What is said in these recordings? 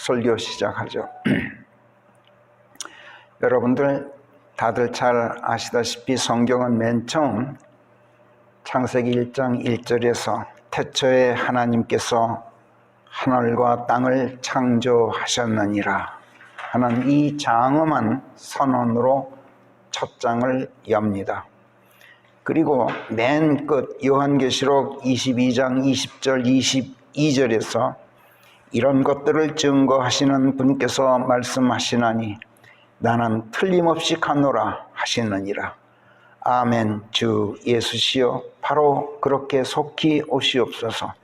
설교 시작하죠. 여러분들 다들 잘 아시다시피 성경은 맨 처음 창세기 1장 1절에서 태초에 하나님께서 하늘과 땅을 창조하셨느니라 하는 이 장엄한 선언으로 첫 장을 엽니다. 그리고 맨 끝 요한계시록 22장 20절 22절에서 이런 것들을 증거하시는 분께서 말씀하시나니 나는 틀림없이 가노라 하시느니라. 아멘. 주 예수시여 바로 그렇게 속히 오시옵소서.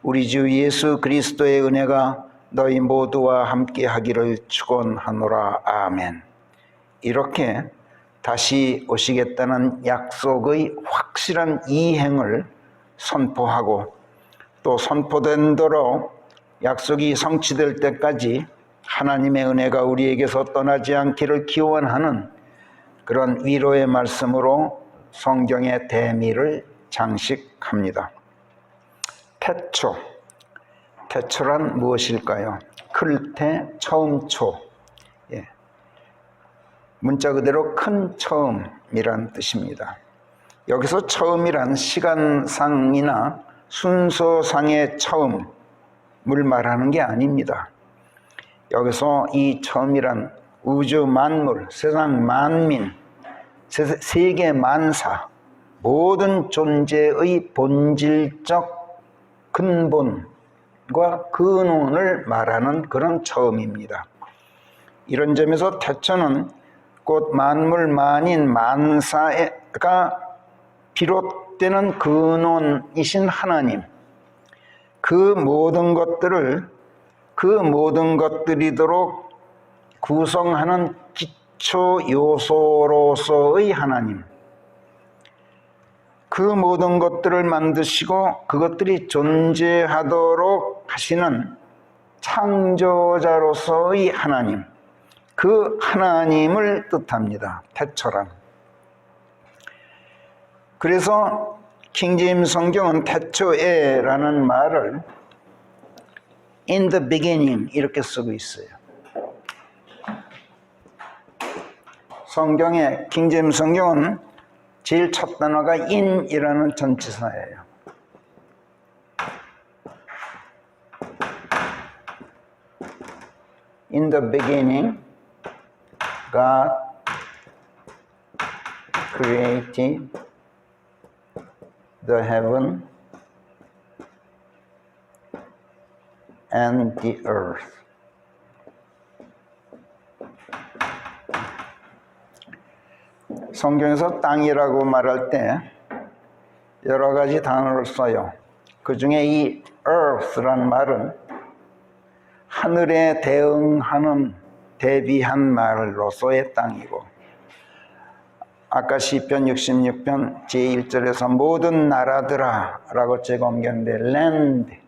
우리 주 예수 그리스도의 은혜가 너희 모두와 함께 하기를 축원하노라. 아멘. 이렇게 다시 오시겠다는 약속의 확실한 이행을 선포하고 또 선포된 대로 약속이 성취될 때까지 하나님의 은혜가 우리에게서 떠나지 않기를 기원하는 그런 위로의 말씀으로 성경의 대미를 장식합니다. 태초란 무엇일까요? 클태, 처음초. 문자 그대로 큰 처음이란 뜻입니다. 여기서 처음이란 시간상이나 순서상의 처음을 말하는 게 아닙니다. 여기서 이 처음이란 우주 만물, 세상 만민, 세계 만사, 모든 존재의 본질적 근본과 근원을 말하는 그런 처음입니다. 이런 점에서 태초는 곧 만물 만인 만사가 비롯되는 근원이신 하나님, 그 모든 것들이도록 구성하는 기초 요소로서의 하나님, 그 모든 것들을 만드시고 그것들이 존재하도록 하시는 창조자로서의 하나님, 그 하나님을 뜻합니다. 태초란. 그래서 킹제임스 성경은 태초에라는 말을 in the beginning 이렇게 쓰고 있어요. 성경의 킹제임스 성경은 제일 첫 단어가 in이라는 전치사예요. In the beginning God created the heaven and the earth. 성경에서 땅이라고 말할 때 여러 가지 단어를 써요. 그 중에 이 earth란 말은 하늘에 대비한 말로서의 땅이고, 아까 시편 66편 제1절에서 모든 나라들아 라고 제가 옮겼는데 land,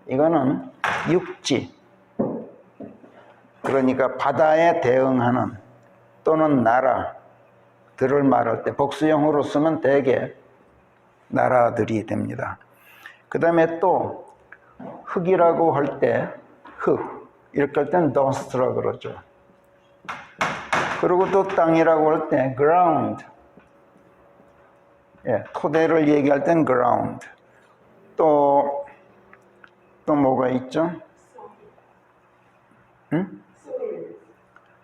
이거는 육지, 그러니까 바다에 대응하는 또는 나라들을 말할 때 복수형으로 쓰면 대개 나라들이 됩니다. 그 다음에 또 흙이라고 할 때 흙, 이렇게 할 때는 dust라고 그러죠. 그리고 또 땅이라고 할 때 ground, 토대를 얘기할 땐 ground. 또 뭐가 있죠?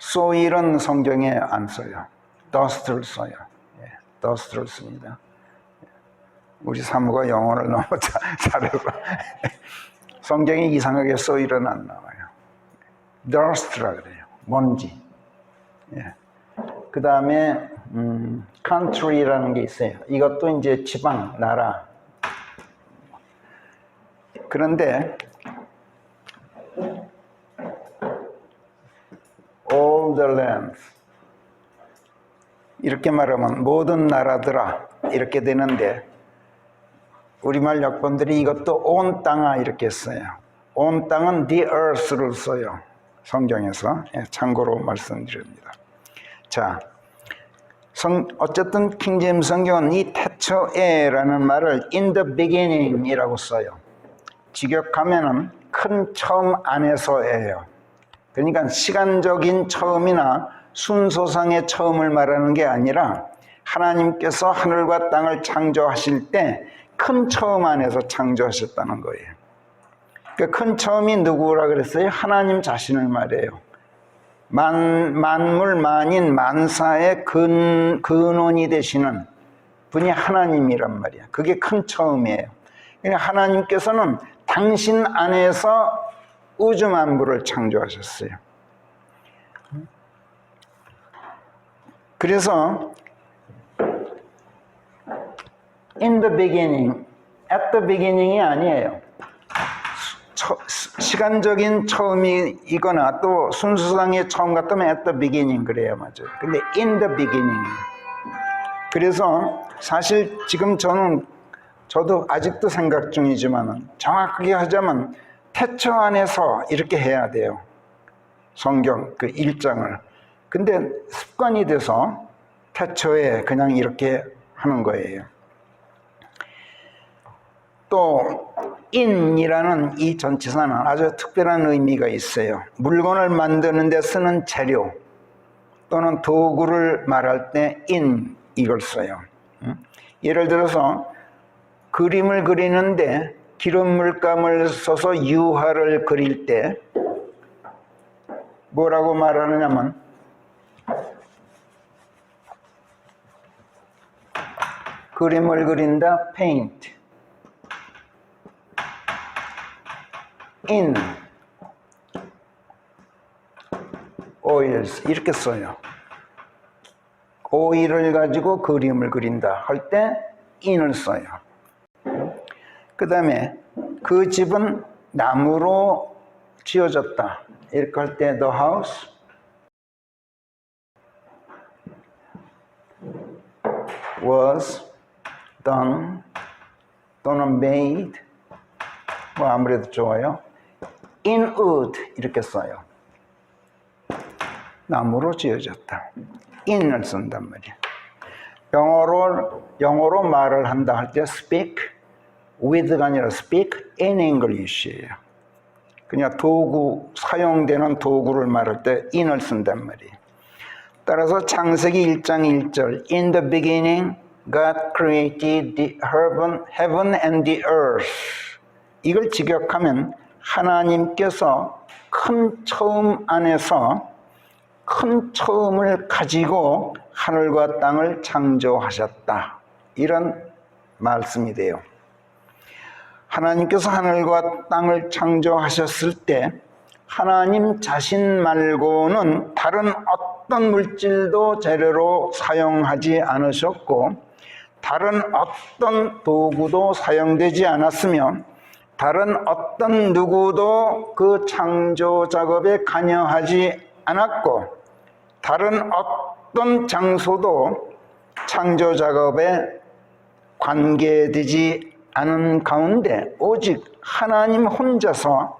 soil은 성경에 안 써요. dust를 써요. dust를 씁니다. 우리 사모가 영어를 너무 잘해서 성경에 이상하게 soil은 안 나와요. dust라 그래요. 먼지. 그 다음에 country라는 게 있어요. 이것도 이제 지방, 나라. 그런데 all the lands 이렇게 말하면 모든 나라들아 이렇게 되는데, 우리말 역본들이 이것도 온 땅아 이렇게 써요. 온 땅은 the earth를 써요. 성경에서. 참고로 말씀드립니다. 자, 어쨌든 킹제임스 성경은 이 태초에라는 말을 in the beginning이라고 써요. 직역하면은 큰 처음 안에서예요. 그러니까 시간적인 처음이나 순서상의 처음을 말하는 게 아니라 하나님께서 하늘과 땅을 창조하실 때 큰 처음 안에서 창조하셨다는 거예요. 그 큰 처음이 누구라 그랬어요? 하나님 자신을 말해요. 만물 만인 만사의 근원이 되시는 분이 하나님이란 말이야. 그게 큰 처음이에요. 그러니까 하나님께서는 당신 안에서 우주 만물을 창조하셨어요. 그래서 in the beginning, at the beginning이 아니에요. 시간적인 처음이거나 또 순수상의 처음 같으면 at the beginning 그래야 맞아요. 근데 in the beginning. 그래서 사실 지금 저도 아직도 생각 중이지만 정확하게 하자면 태초 안에서 이렇게 해야 돼요. 성경 그 1장을. 근데 습관이 돼서 태초에 그냥 이렇게 하는 거예요. 또 in이라는 이 전치사는 아주 특별한 의미가 있어요. 물건을 만드는 데 쓰는 재료 또는 도구를 말할 때 in 이걸 써요. 예를 들어서 그림을 그리는데 기름 물감을 써서 유화를 그릴 때 뭐라고 말하느냐면 그림을 그린다 paint in oils 이렇게 써요. 오일을 가지고 그림을 그린다 할 때 in을 써요. 그 다음에 그 집은 나무로 지어졌다 이렇게 할 때 the house was done 또는 made 뭐 아무래도 좋아요. in wood 이렇게 써요. 나무로 지어졌다. in을 쓴단 말이에요. 영어로 말을 한다 할 때 speak with가 아니라 speak in English예요. 그냥 도구, 사용되는 도구를 말할 때 in을 쓴단 말이에요. 따라서 창세기 1장 1절 In the beginning God created the heaven and the earth. 이걸 직역하면 하나님께서 큰 처음 안에서 큰 처음을 가지고 하늘과 땅을 창조하셨다. 이런 말씀이 돼요. 하나님께서 하늘과 땅을 창조하셨을 때 하나님 자신 말고는 다른 어떤 물질도 재료로 사용하지 않으셨고 다른 어떤 도구도 사용되지 않았으며 다른 어떤 누구도 그 창조 작업에 관여하지 않았고 다른 어떤 장소도 창조 작업에 관계되지 않은 가운데 오직 하나님 혼자서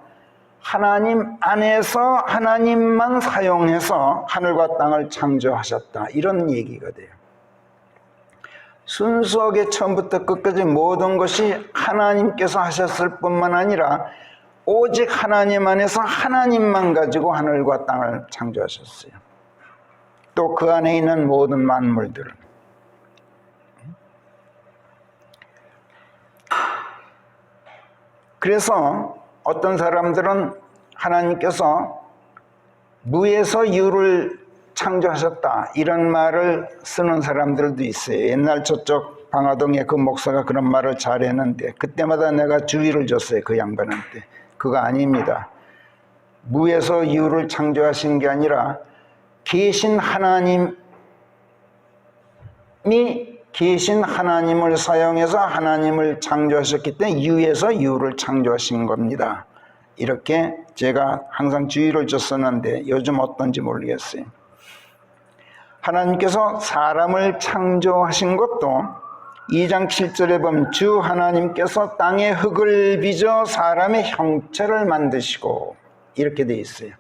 하나님 안에서 하나님만 사용해서 하늘과 땅을 창조하셨다. 이런 얘기가 돼요. 순수하게 처음부터 끝까지 모든 것이 하나님께서 하셨을 뿐만 아니라 오직 하나님 안에서 하나님만 가지고 하늘과 땅을 창조하셨어요. 또 그 안에 있는 모든 만물들을. 그래서 어떤 사람들은 하나님께서 무에서 유를 창조하셨다 이런 말을 쓰는 사람들도 있어요. 옛날 저쪽 방화동에 그 목사가 그런 말을 잘했는데 그때마다 내가 주의를 줬어요. 그 양반한테. 그거 아닙니다. 무에서 유를 창조하신 게 아니라 계신 하나님이 계신 하나님을 사용해서 하나님을 창조하셨기 때문에 유에서 유를 창조하신 겁니다. 이렇게 제가 항상 주의를 줬었는데 요즘 어떤지 모르겠어요. 하나님께서 사람을 창조하신 것도 2장 7절에 보면 주 하나님께서 땅에 흙을 빚어 사람의 형체를 만드시고 이렇게 돼 있어요.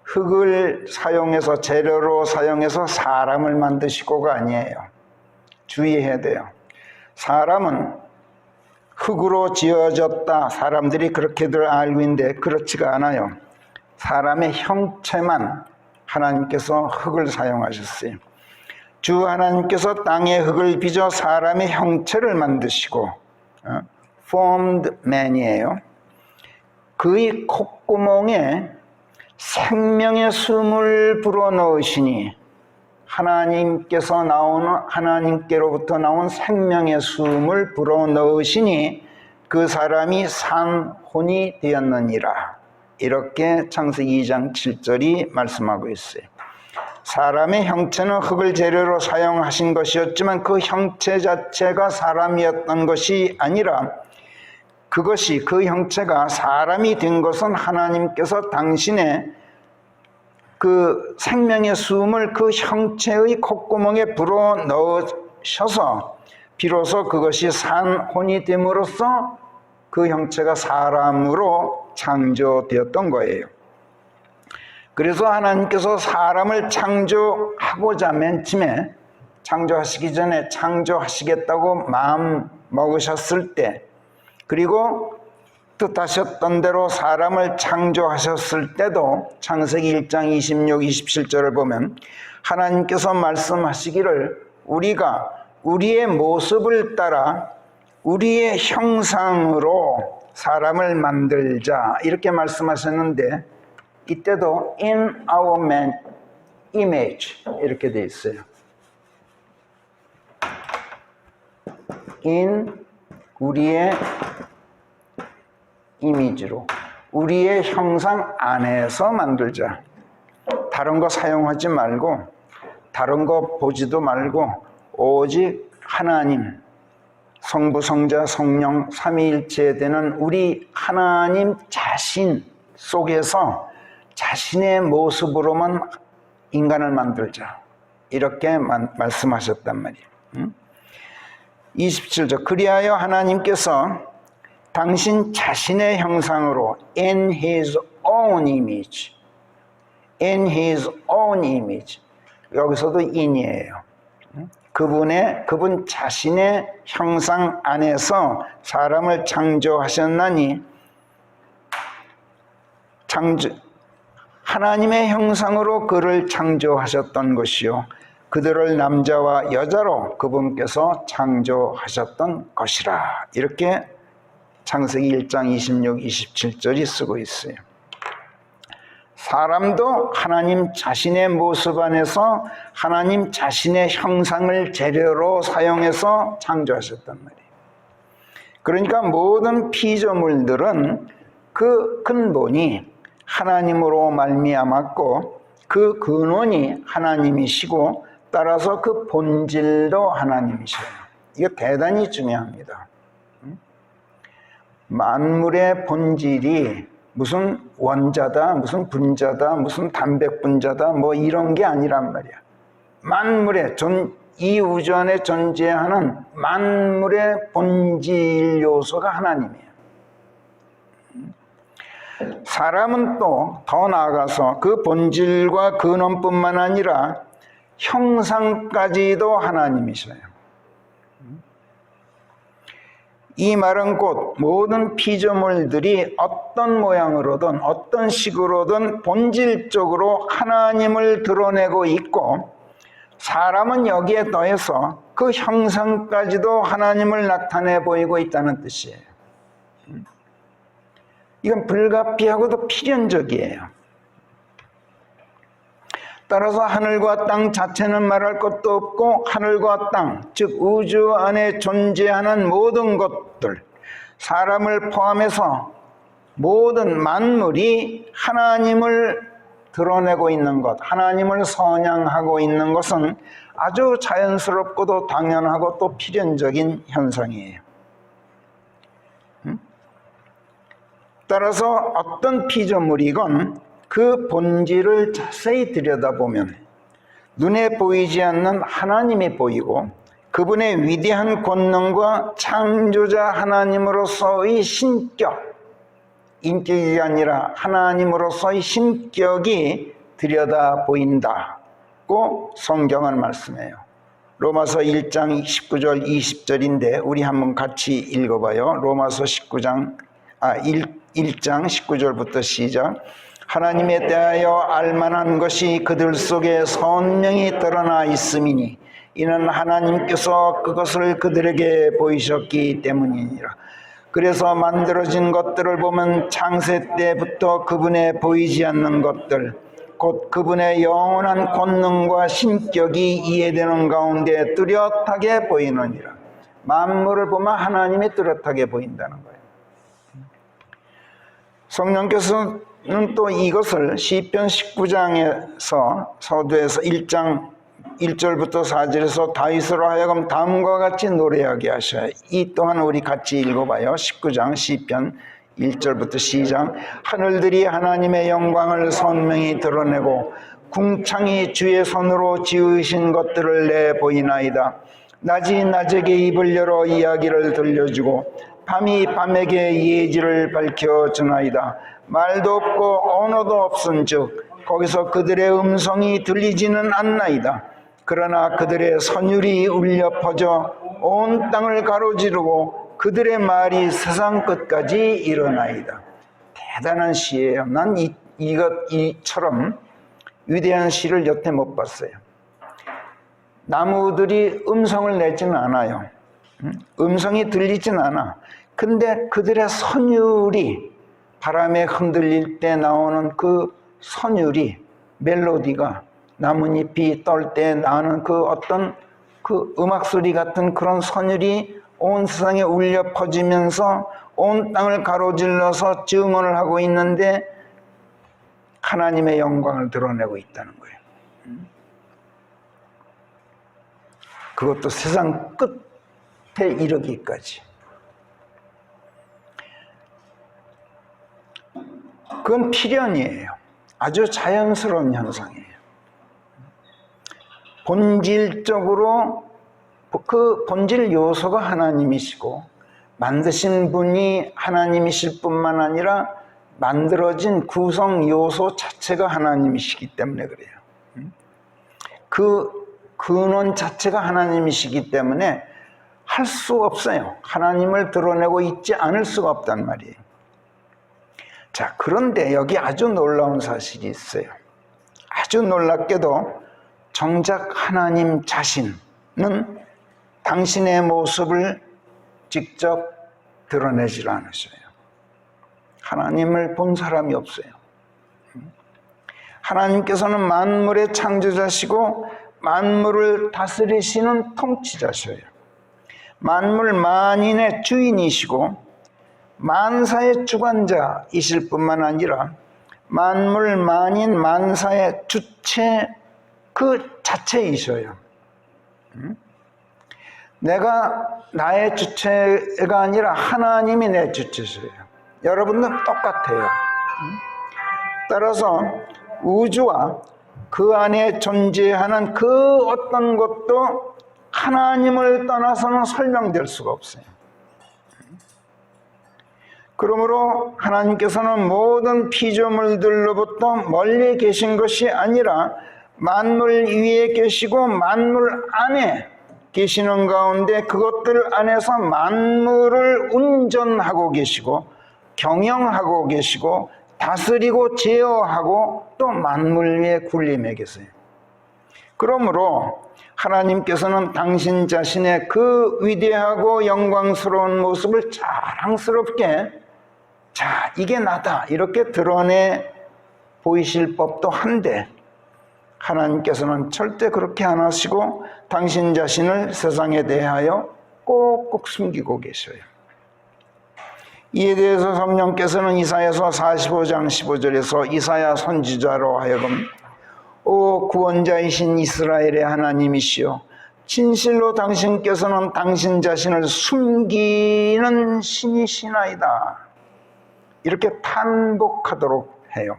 흙을 사용해서 재료로 사용해서 사람을 만드시고가 아니에요. 주의해야 돼요. 사람은 흙으로 지어졌다. 사람들이 그렇게들 알고 있는데 그렇지가 않아요. 사람의 형체만 하나님께서 흙을 사용하셨어요. 주 하나님께서 땅의 흙을 빚어 사람의 형체를 만드시고 formed man이에요. 그의 콧구멍에 생명의 숨을 불어넣으시니 하나님께로부터 나온 생명의 숨을 불어넣으시니 그 사람이 산혼이 되었느니라. 이렇게 창세기 2장 7절이 말씀하고 있어요. 사람의 형체는 흙을 재료로 사용하신 것이었지만 그 형체 자체가 사람이었던 것이 아니라 그 형체가 사람이 된 것은 하나님께서 당신의 그 생명의 숨을 그 형체의 콧구멍에 불어 넣으셔서 비로소 그것이 산혼이 됨으로써 그 형체가 사람으로 창조되었던 거예요. 그래서 하나님께서 사람을 창조하고자 맨 처음에 창조하시기 전에 창조하시겠다고 마음 먹으셨을 때, 그리고 뜻하셨던 대로 사람을 창조하셨을 때도 창세기 1장 26, 27절을 보면 하나님께서 말씀하시기를 우리가 우리의 모습을 따라 우리의 형상으로 사람을 만들자 이렇게 말씀하셨는데, 이때도 in our man image 이렇게 되어 있어요. in 우리의 이미지로, 우리의 형상 안에서 만들자. 다른 거 사용하지 말고 다른 거 보지도 말고 오직 하나님, 성부, 성자, 성령 삼위일체 되는 우리 하나님 자신 속에서 자신의 모습으로만 인간을 만들자. 이렇게 말씀하셨단 말이에요. 27절 그리하여 하나님께서 당신 자신의 형상으로 in his own image, in his own image, 여기서도 in이에요. 그분 자신의 형상 안에서 사람을 창조하셨나니, 하나님의 형상으로 그를 창조하셨던 것이요 그들을 남자와 여자로 그분께서 창조하셨던 것이라. 이렇게 창세기 1장 26, 27절이 쓰고 있어요. 사람도 하나님 자신의 모습 안에서 하나님 자신의 형상을 재료로 사용해서 창조하셨단 말이에요. 그러니까 모든 피조물들은 그 근본이 하나님으로 말미암았고 그 근원이 하나님이시고 따라서 그 본질도 하나님이셔요. 이거 대단히 중요합니다. 만물의 본질이 무슨 원자다, 무슨 분자다, 무슨 단백분자다 뭐 이런 게 아니란 말이야. 만물의 이 우주 안에 존재하는 만물의 본질 요소가 하나님이에요. 사람은 또 더 나아가서 그 본질과 근원뿐만 아니라 형상까지도 하나님이셔요. 이 말은 곧 모든 피조물들이 어떤 모양으로든 어떤 식으로든 본질적으로 하나님을 드러내고 있고, 사람은 여기에 더해서 그 형상까지도 하나님을 나타내 보이고 있다는 뜻이에요. 이건 불가피하고도 필연적이에요. 따라서 하늘과 땅 자체는 말할 것도 없고, 하늘과 땅, 즉 우주 안에 존재하는 모든 것들, 사람을 포함해서 모든 만물이 하나님을 드러내고 있는 것, 하나님을 선양하고 있는 것은 아주 자연스럽고도 당연하고 또 필연적인 현상이에요. 따라서 어떤 피조물이건 그 본질을 자세히 들여다보면 눈에 보이지 않는 하나님이 보이고, 그분의 위대한 권능과 창조자 하나님으로서의 신격, 인격이 아니라 하나님으로서의 신격이 들여다 보인다고 성경은 말씀해요. 로마서 1장 19절 20절인데 우리 한번 같이 읽어봐요. 로마서 1장 19절부터 시작. 하나님에 대하여 알만한 것이 그들 속에 선명히 드러나 있음이니 이는 하나님께서 그것을 그들에게 보이셨기 때문이니라. 그래서 만들어진 것들을 보면 창세 때부터 그분의 보이지 않는 것들 곧 그분의 영원한 권능과 신격이 이해되는 가운데 뚜렷하게 보이느니라. 만물을 보면 하나님이 뚜렷하게 보인다는 거예요. 성령께서는 또 이것을 시편 19장에서 서두에서 1장 1절부터 4절에서 다윗으로 하여금 다음과 같이 노래하게 하셔요. 이 또한 우리 같이 읽어봐요. 19장 시편 1절부터 시작. 하늘들이 하나님의 영광을 선명히 드러내고 궁창이 주의 손으로 지으신 것들을 내보이나이다. 낮이 낮에게 입을 열어 이야기를 들려주고 밤이 밤에게 예지를 밝혀주나이다. 말도 없고 언어도 없은즉 거기서 그들의 음성이 들리지는 않나이다. 그러나 그들의 선율이 울려 퍼져 온 땅을 가로지르고 그들의 말이 세상 끝까지 일어나이다. 대단한 시예요. 난 이처럼 위대한 시를 여태 못 봤어요. 나무들이 음성을 내지는 않아요. 음성이 들리진 않아. 근데 그들의 선율이 바람에 흔들릴 때 나오는 그 선율이, 멜로디가 나뭇잎이 떨 때 나는 그 어떤 그 음악 소리 같은 그런 선율이 온 세상에 울려 퍼지면서 온 땅을 가로질러서 증언을 하고 있는데 하나님의 영광을 드러내고 있다는 거예요. 그것도 세상 끝에 이르기까지. 그건 필연이에요. 아주 자연스러운 현상이에요. 본질적으로 그 본질 요소가 하나님이시고 만드신 분이 하나님이실 뿐만 아니라 만들어진 구성 요소 자체가 하나님이시기 때문에 그래요. 그 근원 자체가 하나님이시기 때문에 할 수 없어요. 하나님을 드러내고 있지 않을 수가 없단 말이에요. 자, 그런데 여기 아주 놀라운 사실이 있어요. 아주 놀랍게도 정작 하나님 자신은 당신의 모습을 직접 드러내질 않으셔요. 하나님을 본 사람이 없어요. 하나님께서는 만물의 창조자시고 만물을 다스리시는 통치자셔요. 만물 만인의 주인이시고 만사의 주관자이실 뿐만 아니라 만물 만인 만사의 주체 그 자체이셔요. 내가 나의 주체가 아니라 하나님이 내 주체셔요. 여러분도 똑같아요. 따라서 우주와 그 안에 존재하는 그 어떤 것도 하나님을 떠나서는 설명될 수가 없어요. 그러므로 하나님께서는 모든 피조물들로부터 멀리 계신 것이 아니라 만물 위에 계시고 만물 안에 계시는 가운데 그것들 안에서 만물을 운전하고 계시고 경영하고 계시고 다스리고 제어하고 또 만물 위에 군림해 계세요. 그러므로 하나님께서는 당신 자신의 그 위대하고 영광스러운 모습을 자랑스럽게 자, 이게 나다 이렇게 드러내 보이실 법도 한데 하나님께서는 절대 그렇게 안 하시고 당신 자신을 세상에 대하여 꼭꼭 숨기고 계셔요. 이에 대해서 성령께서는 이사야서 45장 15절에서 이사야 선지자로 하여금 오 구원자이신 이스라엘의 하나님이시여 진실로 당신께서는 당신 자신을 숨기는 신이시나이다 이렇게 반복하도록 해요.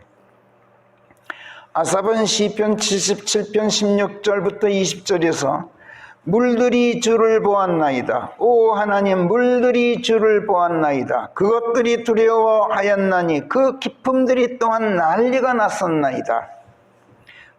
아삽은 시편 77편 16절부터 20절에서 물들이 주를 보았나이다. 오 하나님 물들이 주를 보았나이다. 그것들이 두려워하였나니 그 기품들이 또한 난리가 났었나이다.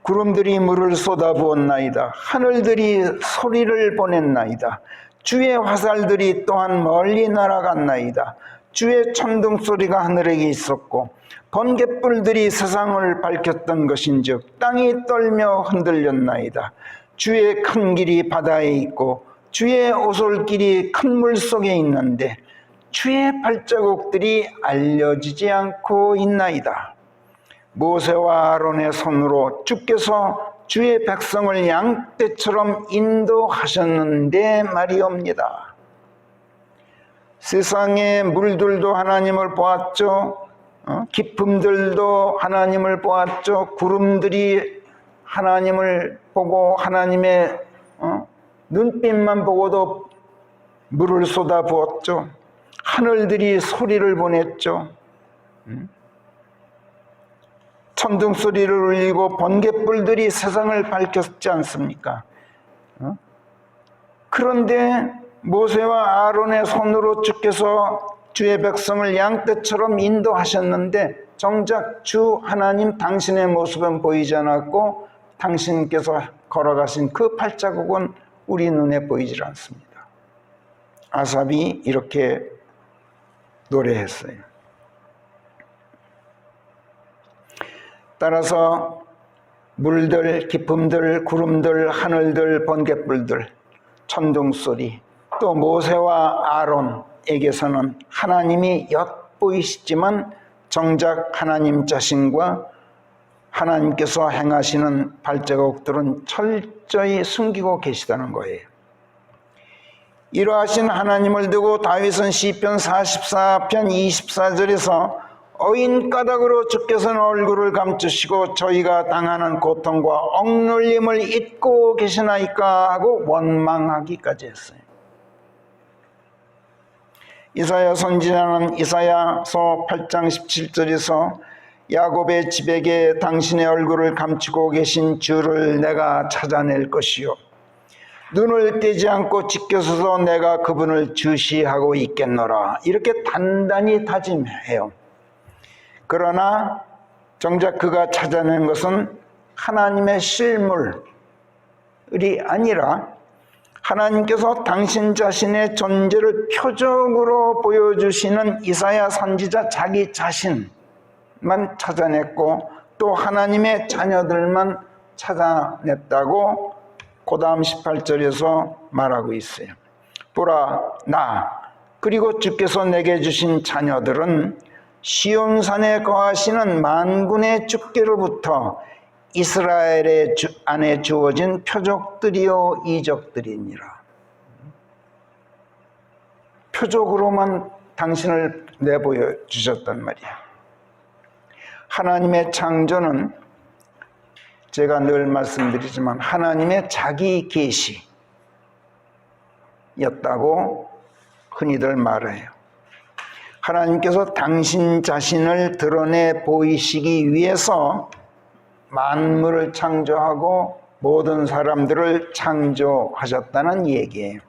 구름들이 물을 쏟아부었나이다. 하늘들이 소리를 보냈나이다. 주의 화살들이 또한 멀리 날아갔나이다. 주의 천둥 소리가 하늘에 있었고 번갯불들이 세상을 밝혔던 것인즉 땅이 떨며 흔들렸나이다. 주의 큰 길이 바다에 있고 주의 오솔길이 큰 물 속에 있는데 주의 발자국들이 알려지지 않고 있나이다. 모세와 아론의 손으로 주께서 주의 백성을 양떼처럼 인도하셨는데 말이옵니다. 세상의 물들도 하나님을 보았죠. 기품들도 하나님을 보았죠. 구름들이 하나님을 보고 하나님의 눈빛만 보고도 물을 쏟아부었죠. 하늘들이 소리를 보냈죠. 천둥 소리를 울리고 번갯불들이 세상을 밝혔지 않습니까? 그런데 모세와 아론의 손으로 주께서 주의 백성을 양떼처럼 인도하셨는데 정작 주 하나님 당신의 모습은 보이지 않았고 당신께서 걸어가신 그 발자국은 우리 눈에 보이질 않습니다. 아삽이 이렇게 노래했어요. 따라서 물들, 기품들, 구름들, 하늘들, 번갯불들, 천둥소리, 또 모세와 아론에게서는 하나님이 엿보이시지만 정작 하나님 자신과 하나님께서 행하시는 발자국들은 철저히 숨기고 계시다는 거예요. 이러하신 하나님을 두고 다윗은 시편 44편 24절에서 어인가닥으로 주께서는 얼굴을 감추시고 저희가 당하는 고통과 억눌림을 잊고 계시나이까 하고 원망하기까지 했어요. 이사야 선지자는 이사야서 8장 17절에서 야곱의 집에게 당신의 얼굴을 감추고 계신 주를 내가 찾아낼 것이요 눈을 떼지 않고 지켜서서 내가 그분을 주시하고 있겠노라 이렇게 단단히 다짐해요. 그러나 정작 그가 찾아낸 것은 하나님의 실물이 아니라 하나님께서 당신 자신의 존재를 표적으로 보여주시는 이사야 선지자 자기 자신만 찾아냈고 또 하나님의 자녀들만 찾아냈다고 그 다음 18절에서 말하고 있어요. 보라 나 그리고 주께서 내게 주신 자녀들은 시온산에 거하시는 만군의 주께로부터 이스라엘의 안에 주어진 표적들이요 이적들이니라. 표적으로만 당신을 내보여 주셨단 말이야. 하나님의 창조는 제가 늘 말씀드리지만 하나님의 자기 계시였다고 흔히들 말해요. 하나님께서 당신 자신을 드러내 보이시기 위해서 만물을 창조하고 모든 사람들을 창조하셨다는 얘기예요.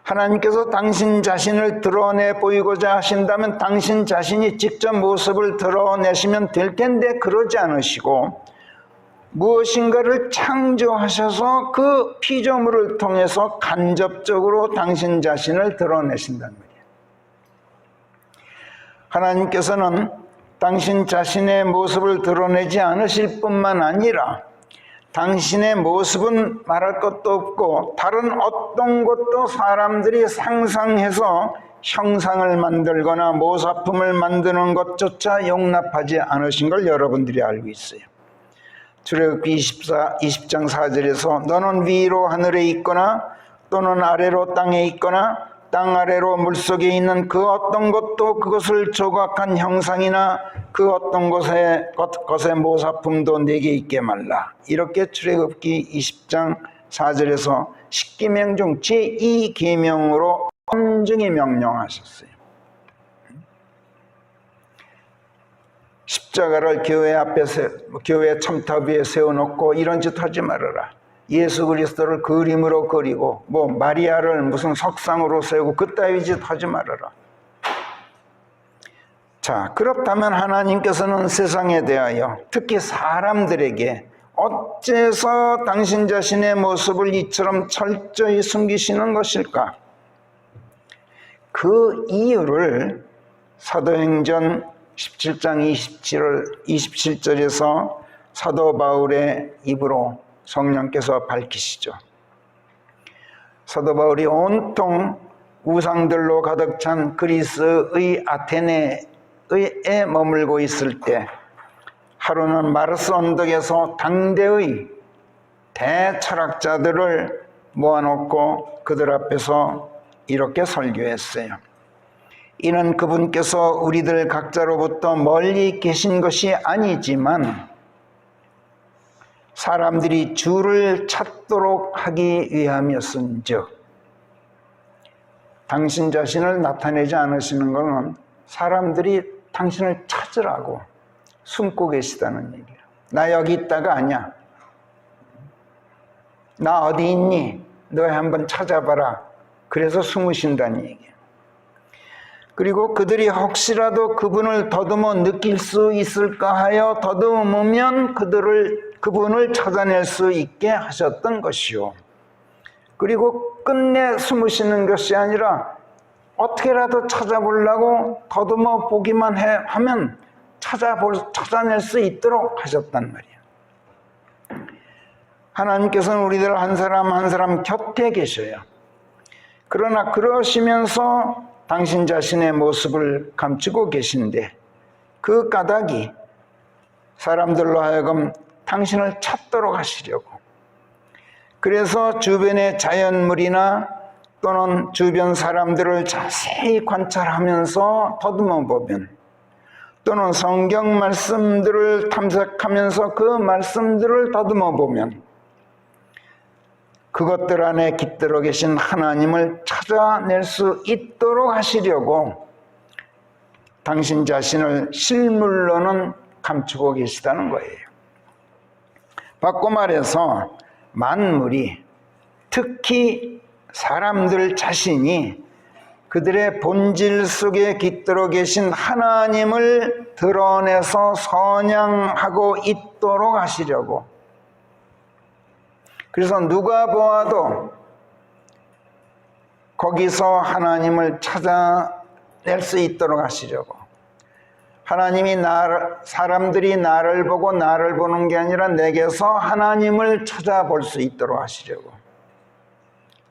하나님께서 당신 자신을 드러내 보이고자 하신다면 당신 자신이 직접 모습을 드러내시면 될 텐데 그러지 않으시고 무엇인가를 창조하셔서 그 피조물을 통해서 간접적으로 당신 자신을 드러내신다는 거예요. 하나님께서는 당신 자신의 모습을 드러내지 않으실 뿐만 아니라 당신의 모습은 말할 것도 없고 다른 어떤 것도 사람들이 상상해서 형상을 만들거나 모사품을 만드는 것조차 용납하지 않으신 걸 여러분들이 알고 있어요. 출애굽기 20장 4절에서 너는 위로 하늘에 있거나 또는 아래로 땅에 있거나 땅 아래로 물속에 있는 그 어떤 것도 그것을 조각한 형상이나 그 어떤 것의 모사품도 내게 있게 말라. 이렇게 출애굽기 20장 4절에서 십계명 중 제2계명으로 엄중히 명령하셨어요. 십자가를 교회 첨탑 위에 세워놓고 이런 짓 하지 말아라. 예수 그리스도를 그림으로 그리고 마리아를 무슨 석상으로 세우고 그따위 짓 하지 말아라. 자, 그렇다면 하나님께서는 세상에 대하여 특히 사람들에게 어째서 당신 자신의 모습을 이처럼 철저히 숨기시는 것일까? 그 이유를 사도행전 17장 27절에서 사도 바울의 입으로 성령께서 밝히시죠. 사도 바울이 온통 우상들로 가득 찬 그리스의 아테네에 머물고 있을 때 하루는 마르스 언덕에서 당대의 대철학자들을 모아놓고 그들 앞에서 이렇게 설교했어요. 이는 그분께서 우리들 각자로부터 멀리 계신 것이 아니지만 사람들이 주를 찾도록 하기 위함이었은즉, 당신 자신을 나타내지 않으시는 것은 사람들이 당신을 찾으라고 숨고 계시다는 얘기예요. 나 여기 있다가 아니야. 나 어디 있니? 너 한번 찾아봐라. 그래서 숨으신다는 얘기예요. 그리고 그들이 혹시라도 그분을 더듬어 느낄 수 있을까 하여 더듬으면 그분을 찾아낼 수 있게 하셨던 것이요. 그리고 끝내 숨으시는 것이 아니라 어떻게라도 찾아보려고 더듬어 보기만 하면 찾아낼 수 있도록 하셨단 말이에요. 하나님께서는 우리들 한 사람 한 사람 곁에 계셔요. 그러나 그러시면서 당신 자신의 모습을 감추고 계신데, 그 까닭이 사람들로 하여금 당신을 찾도록 하시려고, 그래서 주변의 자연물이나 또는 주변 사람들을 자세히 관찰하면서 더듬어 보면, 또는 성경 말씀들을 탐색하면서 그 말씀들을 더듬어 보면 그것들 안에 깃들어 계신 하나님을 찾아낼 수 있도록 하시려고 당신 자신을 실물로는 감추고 계시다는 거예요. 바꿔 말해서 만물이, 특히 사람들 자신이 그들의 본질 속에 깃들어 계신 하나님을 드러내서 선양하고 있도록 하시려고, 그래서 누가 보아도 거기서 하나님을 찾아낼 수 있도록 하시려고, 하나님이 사람들이 나를 보고 나를 보는 게 아니라 내게서 하나님을 찾아볼 수 있도록 하시려고.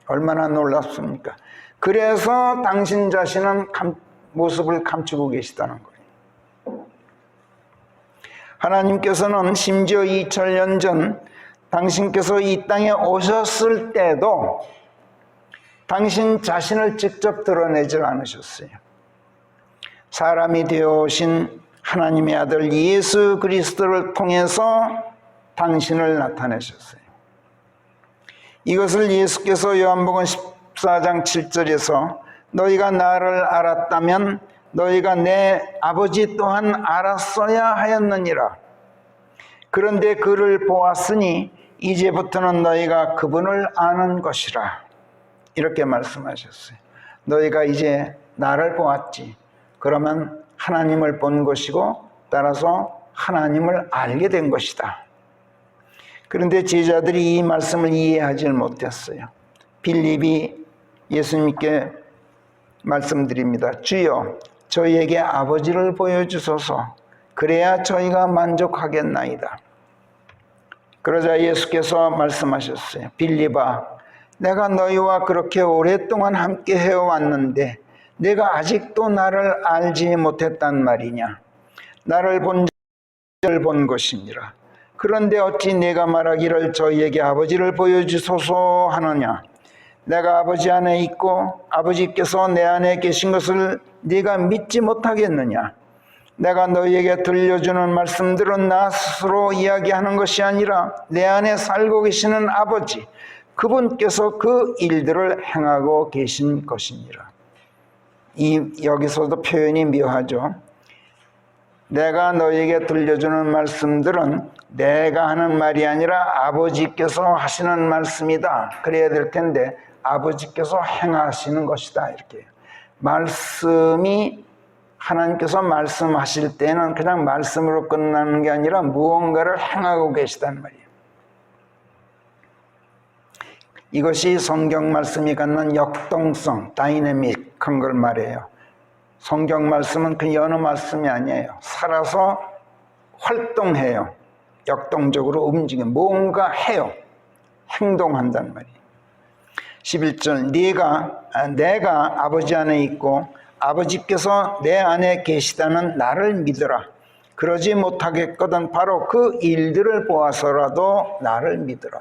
얼마나 놀랍습니까? 그래서 당신 자신은 모습을 감추고 계시다는 거예요. 하나님께서는 심지어 2000년 전 당신께서 이 땅에 오셨을 때도 당신 자신을 직접 드러내질 않으셨어요. 사람이 되어 오신 하나님의 아들 예수 그리스도를 통해서 당신을 나타내셨어요. 이것을 예수께서 요한복음 14장 7절에서 너희가 나를 알았다면 너희가 내 아버지 또한 알았어야 하였느니라. 그런데 그를 보았으니 이제부터는 너희가 그분을 아는 것이라. 이렇게 말씀하셨어요. 너희가 이제 나를 보았지. 그러면 하나님을 본 것이고 따라서 하나님을 알게 된 것이다. 그런데 제자들이 이 말씀을 이해하지 못했어요. 빌립이 예수님께 말씀드립니다. 주여, 저희에게 아버지를 보여주소서. 그래야 저희가 만족하겠나이다. 그러자 예수께서 말씀하셨어요. 빌립아, 내가 너희와 그렇게 오랫동안 함께 해왔는데 내가 아직도 나를 알지 못했단 말이냐. 나를 본 자를 본 것이니라. 그런데 어찌 내가 말하기를 저희에게 아버지를 보여주소서 하느냐. 내가 아버지 안에 있고 아버지께서 내 안에 계신 것을 네가 믿지 못하겠느냐. 내가 너희에게 들려주는 말씀들은 나 스스로 이야기하는 것이 아니라 내 안에 살고 계시는 아버지, 그분께서 그 일들을 행하고 계신 것이니라. 여기서도 표현이 묘하죠. 내가 너희에게 들려주는 말씀들은 내가 하는 말이 아니라 아버지께서 하시는 말씀이다. 그래야 될 텐데 아버지께서 행하시는 것이다. 이렇게 말씀이 하나님께서 말씀하실 때는 그냥 말씀으로 끝나는 게 아니라 무언가를 행하고 계시단 말이에요. 이것이 성경 말씀이 갖는 역동성, 다이내믹한 걸 말해요. 성경 말씀은 그 여느 말씀이 아니에요. 살아서 활동해요. 역동적으로 움직여 뭔가 해요. 행동한단 말이에요. 11절 내가 아버지 안에 있고 아버지께서 내 안에 계시다는 나를 믿으라. 그러지 못하겠거든 바로 그 일들을 보아서라도 나를 믿으라.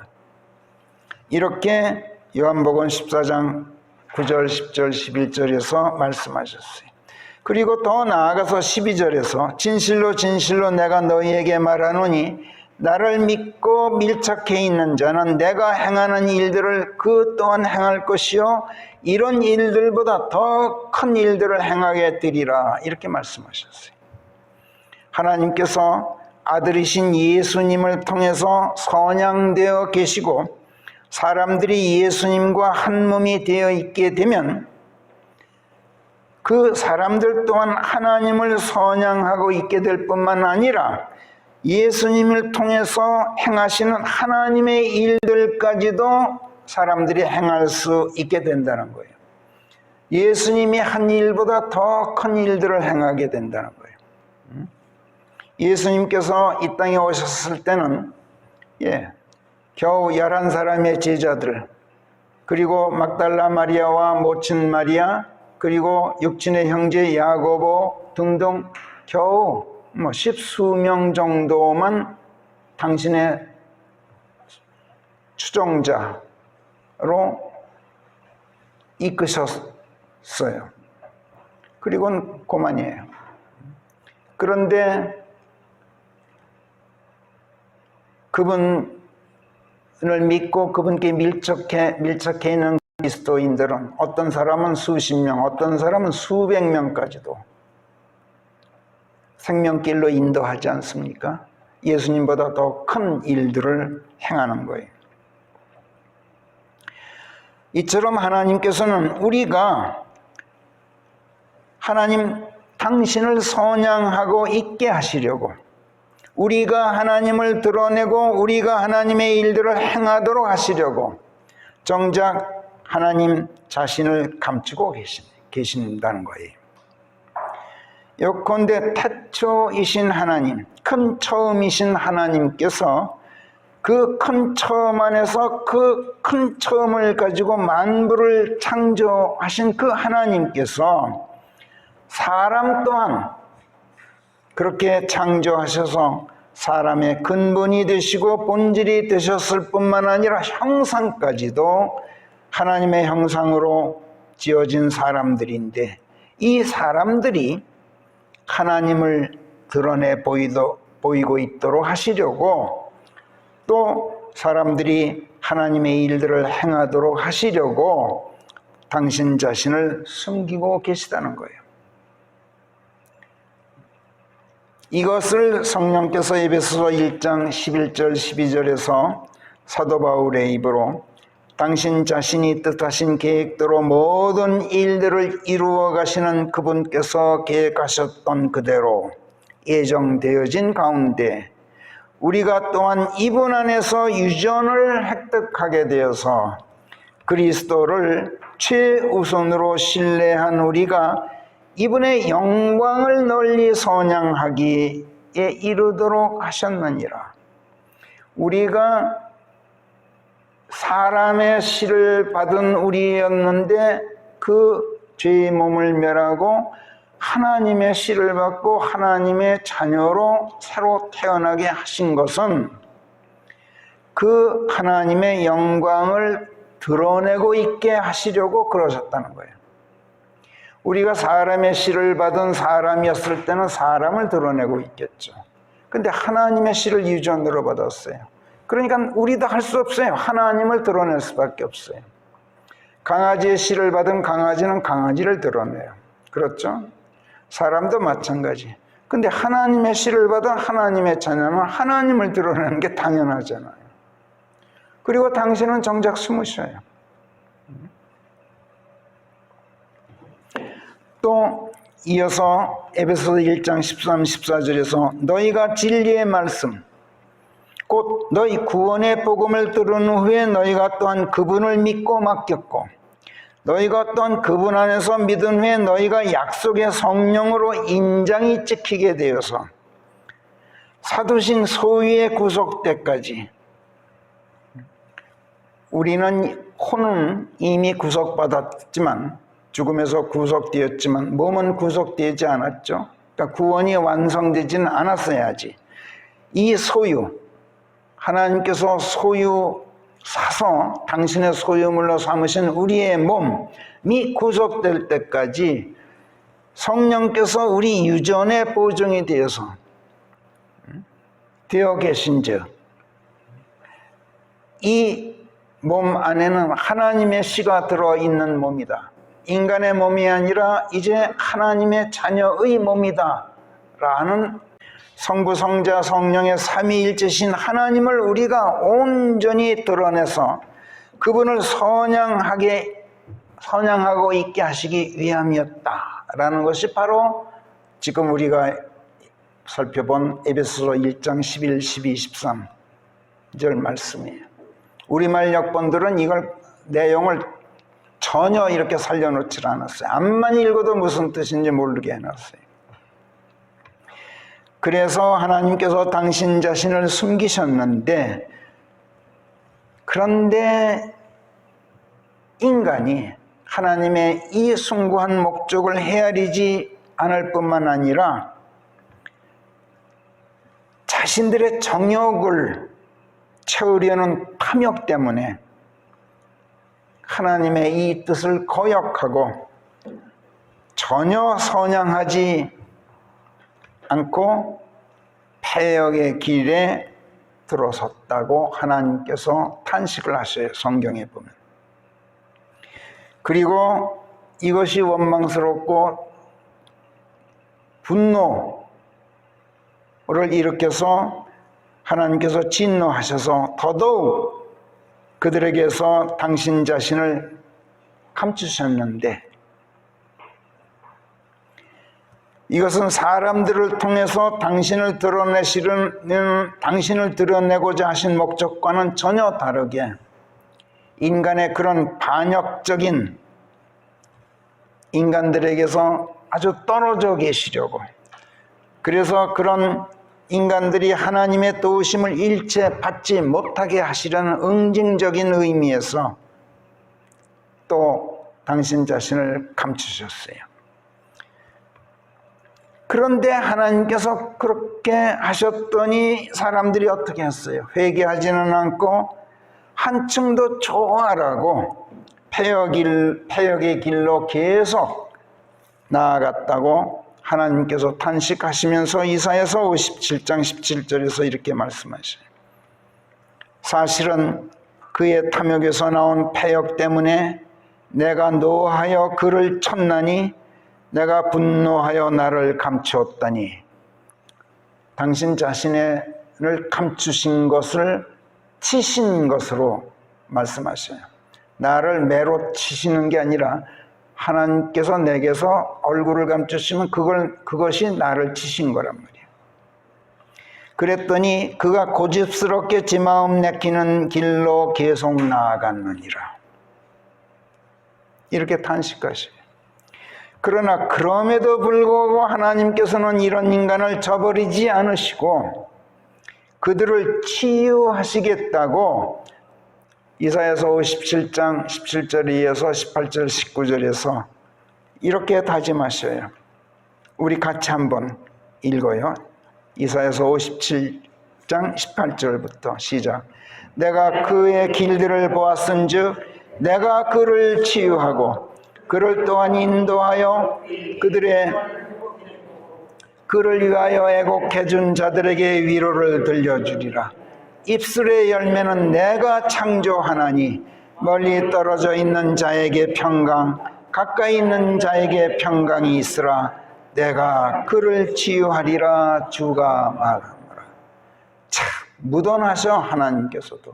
이렇게 요한복음 14장 9절, 10절, 11절에서 말씀하셨어요. 그리고 더 나아가서 12절에서 진실로 진실로 내가 너희에게 말하노니 나를 믿고 밀착해 있는 자는 내가 행하는 일들을 그 또한 행할 것이요 이런 일들보다 더 큰 일들을 행하게 되리라. 이렇게 말씀하셨어요. 하나님께서 아들이신 예수님을 통해서 선양되어 계시고 사람들이 예수님과 한 몸이 되어 있게 되면 그 사람들 또한 하나님을 선양하고 있게 될 뿐만 아니라 예수님을 통해서 행하시는 하나님의 일들까지도 사람들이 행할 수 있게 된다는 거예요. 예수님이 한 일보다 더 큰 일들을 행하게 된다는 거예요. 예수님께서 이 땅에 오셨을 때는 겨우 11사람의 제자들, 그리고 막달라 마리아와 모친 마리아, 그리고 육친의 형제 야고보 등등 겨우 10수명 정도만 당신의 추종자로 이끄셨어요. 그리고는 그만이에요. 그런데 그분을 믿고 그분께 밀착해 있는 그리스도인들은 어떤 사람은 수십 명, 어떤 사람은 수백 명까지도 생명길로 인도하지 않습니까? 예수님보다 더 큰 일들을 행하는 거예요. 이처럼 하나님께서는 우리가 하나님 당신을 선양하고 있게 하시려고, 우리가 하나님을 드러내고 우리가 하나님의 일들을 행하도록 하시려고 정작 하나님 자신을 감추고 계신다는 거예요. 요컨대 태초이신 하나님, 큰 처음이신 하나님께서 그 큰 처음 안에서 그 큰 처음을 가지고 만물을 창조하신 그 하나님께서 사람 또한 그렇게 창조하셔서 사람의 근본이 되시고 본질이 되셨을 뿐만 아니라 형상까지도 하나님의 형상으로 지어진 사람들인데, 이 사람들이 하나님을 드러내 보이고 있도록 하시려고, 또 사람들이 하나님의 일들을 행하도록 하시려고 당신 자신을 숨기고 계시다는 거예요. 이것을 성령께서 에베소서 1장 11절 12절에서 사도 바울의 입으로 당신 자신이 뜻하신 계획대로 모든 일들을 이루어 가시는 그분께서 계획하셨던 그대로 예정되어진 가운데 우리가 또한 이분 안에서 유전을 획득하게 되어서 그리스도를 최우선으로 신뢰한 우리가 이분의 영광을 널리 선양하기에 이르도록 하셨느니라. 우리가 사람의 씨를 받은 우리였는데 그 죄의 몸을 멸하고 하나님의 씨를 받고 하나님의 자녀로 새로 태어나게 하신 것은 그 하나님의 영광을 드러내고 있게 하시려고 그러셨다는 거예요. 우리가 사람의 씨를 받은 사람이었을 때는 사람을 드러내고 있겠죠. 근데 하나님의 씨를 유전으로 받았어요. 그러니까 우리도 할 수 없어요. 하나님을 드러낼 수밖에 없어요. 강아지의 씨를 받은 강아지는 강아지를 드러내요. 그렇죠? 사람도 마찬가지. 근데 하나님의 씨를 받은 하나님의 자녀는 하나님을 드러내는 게 당연하잖아요. 그리고 당신은 정작 숨으셔요. 또 이어서 에베소서 1장 13, 14절에서 너희가 진리의 말씀 곧 너희 구원의 복음을 들은 후에 너희가 또한 그분을 믿고 맡겼고 너희가 또한 그분 안에서 믿은 후에 너희가 약속의 성령으로 인장이 찍히게 되어서 사두신 소유의 구속 때까지 우리는 혼은 이미 구속받았지만 죽음에서 구속되었지만 몸은 구속되지 않았죠. 그러니까 구원이 완성되지는 않았어야지. 이 소유 하나님께서 소유 사서 당신의 소유물로 삼으신 우리의 몸이 구속될 때까지 성령께서 우리 유전의 보증이 되어 계신즉 이 몸 안에는 하나님의 씨가 들어있는 몸이다. 인간의 몸이 아니라 이제 하나님의 자녀의 몸이다 라는 성부, 성자, 성령의 삼위일체신 하나님을 우리가 온전히 드러내서 그분을 선양하고 있게 하시기 위함이었다라는 것이 바로 지금 우리가 살펴본 에베소서 1장 11, 12, 13절 말씀이에요. 우리말 역본들은 이걸 내용을 전혀 이렇게 살려놓지 않았어요. 암만 읽어도 무슨 뜻인지 모르게 해놨어요. 그래서 하나님께서 당신 자신을 숨기셨는데 그런데 인간이 하나님의 이 숭고한 목적을 헤아리지 않을 뿐만 아니라 자신들의 정욕을 채우려는 탐욕 때문에 하나님의 이 뜻을 거역하고 전혀 선양하지 않고 패역의 길에 들어섰다고 하나님께서 탄식을 하셔요. 성경에 보면. 그리고 이것이 원망스럽고 분노를 일으켜서 하나님께서 진노하셔서 더더욱 그들에게서 당신 자신을 감추셨는데 이것은 사람들을 통해서 당신을 드러내고자 하신 목적과는 전혀 다르게 인간의 그런 반역적인 인간들에게서 아주 떨어져 계시려고 그래서 그런 인간들이 하나님의 도우심을 일체 받지 못하게 하시려는 응징적인 의미에서 또 당신 자신을 감추셨어요. 그런데 하나님께서 그렇게 하셨더니 사람들이 어떻게 했어요? 회개하지는 않고 한층 더 좋아라고 패역의 길로 계속 나아갔다고 하나님께서 탄식하시면서 이사야서 57장 17절에서 이렇게 말씀하셔요. 사실은 그의 탐욕에서 나온 패역 때문에 내가 노하여 그를 쳤나니 내가 분노하여 나를 감추었다니 당신 자신을 감추신 것을 치신 것으로 말씀하셔요. 나를 매로 치시는 게 아니라 하나님께서 내게서 얼굴을 감추시면 그것이 나를 치신 거란 말이에요. 그랬더니 그가 고집스럽게 지 마음 내키는 길로 계속 나아갔느니라. 이렇게 탄식하셔요. 그러나 그럼에도 불구하고 하나님께서는 이런 인간을 저버리지 않으시고 그들을 치유하시겠다고 이사야서 57장 17절에 이어서 18절 19절에서 이렇게 다짐하셔요. 우리 같이 한번 읽어요. 이사야서 57장 18절부터 시작. 내가 그의 길들을 보았은즉 내가 그를 치유하고 그를 또한 인도하여 그를 위하여 애곡해준 자들에게 위로를 들려주리라. 입술의 열매는 내가 창조하나니 멀리 떨어져 있는 자에게 평강 가까이 있는 자에게 평강이 있으라. 내가 그를 치유하리라 주가 말하노라. 참 무던하셔. 하나님께서도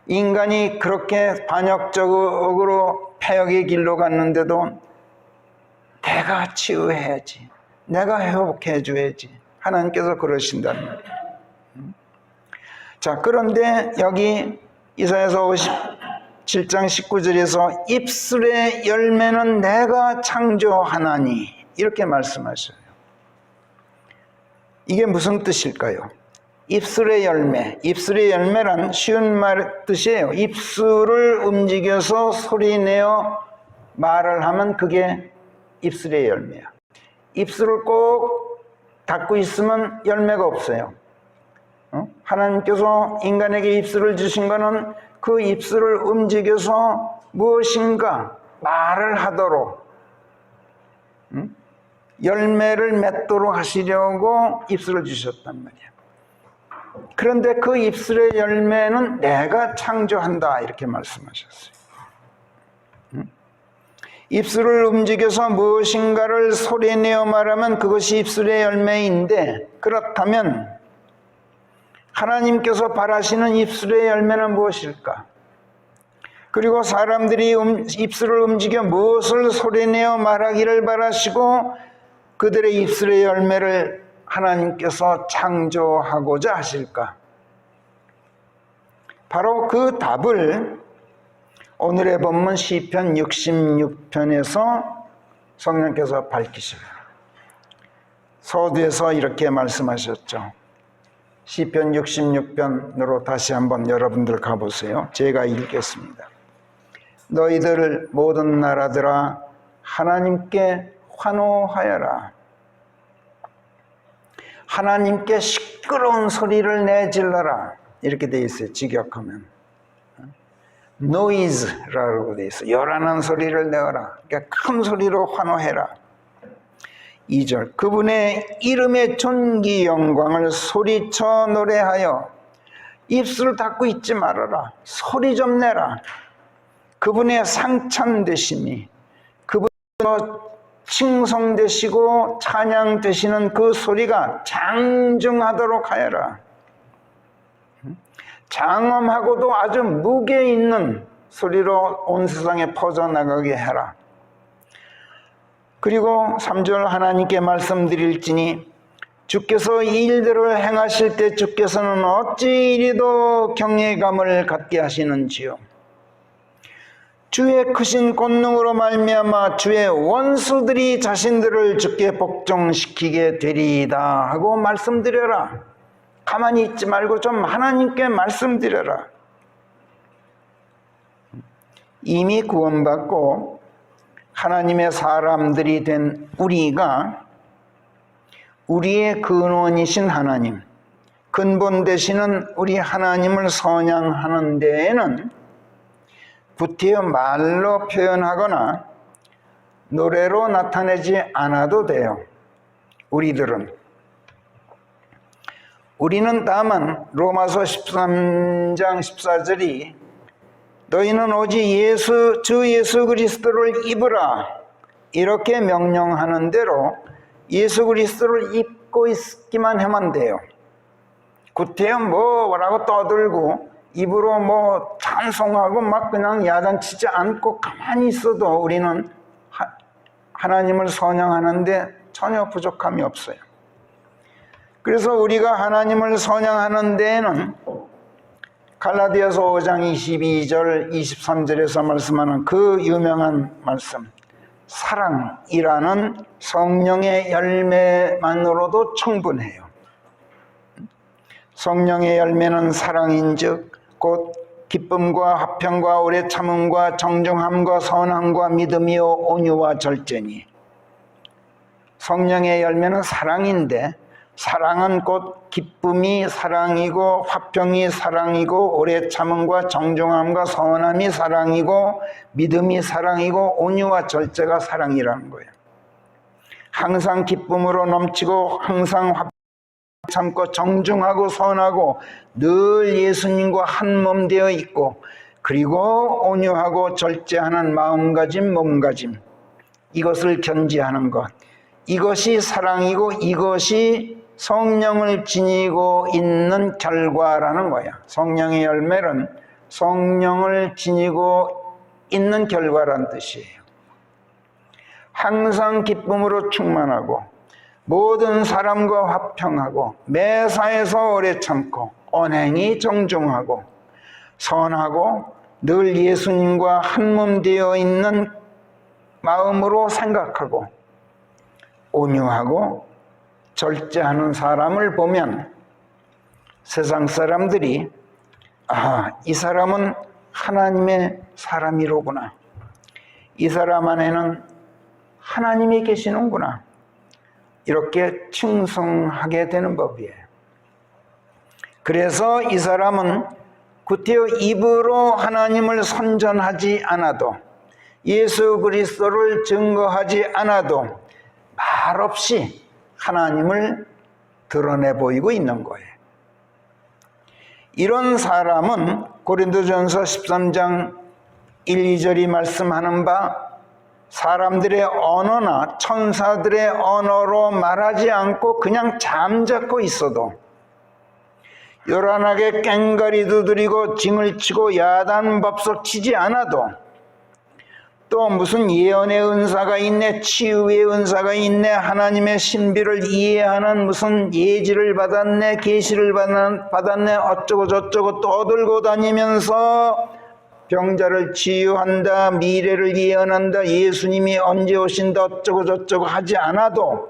인간이 그렇게 반역적으로 패역의 길로 갔는데도 내가 치유해야지, 내가 회복해 줘야지. 하나님께서 그러신단 말이에요. 자, 그런데 여기 이사야서 57장 19절에서 입술의 열매는 내가 창조하나니 이렇게 말씀하셔요. 이게 무슨 뜻일까요? 입술의 열매, 입술의 열매란 쉬운 말 뜻이에요. 입술을 움직여서 소리내어 말을 하면 그게 입술의 열매야. 입술을 꼭 닫고 있으면 열매가 없어요. 하나님께서 인간에게 입술을 주신 것은 그 입술을 움직여서 무엇인가 말을 하도록, 열매를 맺도록 하시려고 입술을 주셨단 말이야. 그런데 그 입술의 열매는 내가 창조한다 이렇게 말씀하셨어요. 입술을 움직여서 무엇인가를 소리내어 말하면 그것이 입술의 열매인데, 그렇다면 하나님께서 바라시는 입술의 열매는 무엇일까? 그리고 사람들이 입술을 움직여 무엇을 소리내어 말하기를 바라시고 그들의 입술의 열매를 하나님께서 창조하고자 하실까? 바로 그 답을 오늘의 본문 시편 66편에서 성령께서 밝히셔요. 서두에서 이렇게 말씀하셨죠. 시편 66편으로 다시 한번 여러분들 가보세요. 제가 읽겠습니다. 너희들 모든 나라들아 하나님께 환호하여라. 하나님께 시끄러운 소리를 내질러라. 이렇게 되어 있어요. 직역하면 noise라고 되어 있어요. 요란한 소리를 내어라. 그러니까 큰 소리로 환호해라. 2절 그분의 이름의 존귀 영광을 소리쳐 노래하여. 입술을 닫고 있지 말아라. 소리 좀 내라. 그분의 상찬되심이, 그분의 칭송되시고 찬양되시는 그 소리가 장중하도록 하여라. 장엄하고도 아주 무게 있는 소리로 온 세상에 퍼져나가게 해라. 그리고 3절 하나님께 말씀드릴지니 주께서 이 일들을 행하실 때 주께서는 어찌 이리도 경외감을 갖게 하시는지요. 주의 크신 권능으로 말미암아 주의 원수들이 자신들을 주께 복종시키게 되리이다 하고 말씀드려라. 가만히 있지 말고 좀 하나님께 말씀드려라. 이미 구원받고 하나님의 사람들이 된 우리가 우리의 근원이신 하나님, 근본 되시는 우리 하나님을 선양하는 데에는 구태여 말로 표현하거나 노래로 나타내지 않아도 돼요. 우리는 다만 로마서 13장 14절이 너희는 오직 주 예수 그리스도를 입으라 이렇게 명령하는 대로 예수 그리스도를 입고 있기만 하면 돼요. 구태여 뭐라고 떠들고 입으로 찬송하고 막 그냥 야단치지 않고 가만히 있어도 우리는 하나님을 선양하는데 전혀 부족함이 없어요. 그래서 우리가 하나님을 선양하는 데에는 갈라디아서 5장 22절 23절에서 말씀하는 그 유명한 말씀, 사랑이라는 성령의 열매만으로도 충분해요. 성령의 열매는 사랑인즉 곧 기쁨과 화평과 오래 참음과 정중함과 선함과 믿음이요 온유와 절제니. 성령의 열매는 사랑인데 사랑은 곧 기쁨이 사랑이고 화평이 사랑이고 오래 참음과 정중함과 선함이 사랑이고 믿음이 사랑이고 온유와 절제가 사랑이라는 거예요. 항상 기쁨으로 넘치고 항상 참고 정중하고 선하고 늘 예수님과 한 몸 되어 있고 그리고 온유하고 절제하는 마음가짐 몸가짐, 이것을 견지하는 것, 이것이 사랑이고 이것이 성령을 지니고 있는 결과라는 거야. 성령의 열매는 성령을 지니고 있는 결과란 뜻이에요. 항상 기쁨으로 충만하고 모든 사람과 화평하고 매사에서 오래 참고 언행이 정중하고 선하고 늘 예수님과 한몸 되어 있는 마음으로 생각하고 온유하고 절제하는 사람을 보면 세상 사람들이 이 사람은 하나님의 사람이로구나. 이 사람 안에는 하나님이 계시는구나. 이렇게 충성하게 되는 법이에요. 그래서 이 사람은 구태여 입으로 하나님을 선전하지 않아도 예수 그리스도를 증거하지 않아도 말없이 하나님을 드러내 보이고 있는 거예요. 이런 사람은 고린도전서 13장 1, 2절이 말씀하는 바 사람들의 언어나 천사들의 언어로 말하지 않고 그냥 잠자코 있어도 요란하게 꽹과리 두드리고 징을 치고 야단법석 치지 않아도 또 무슨 예언의 은사가 있네, 치유의 은사가 있네, 하나님의 신비를 이해하는 무슨 예지를 받았네, 계시를 받았네, 어쩌고 저쩌고 떠들고 다니면서 병자를 치유한다, 미래를 예언한다, 예수님이 언제 오신다, 어쩌고 저쩌고 하지 않아도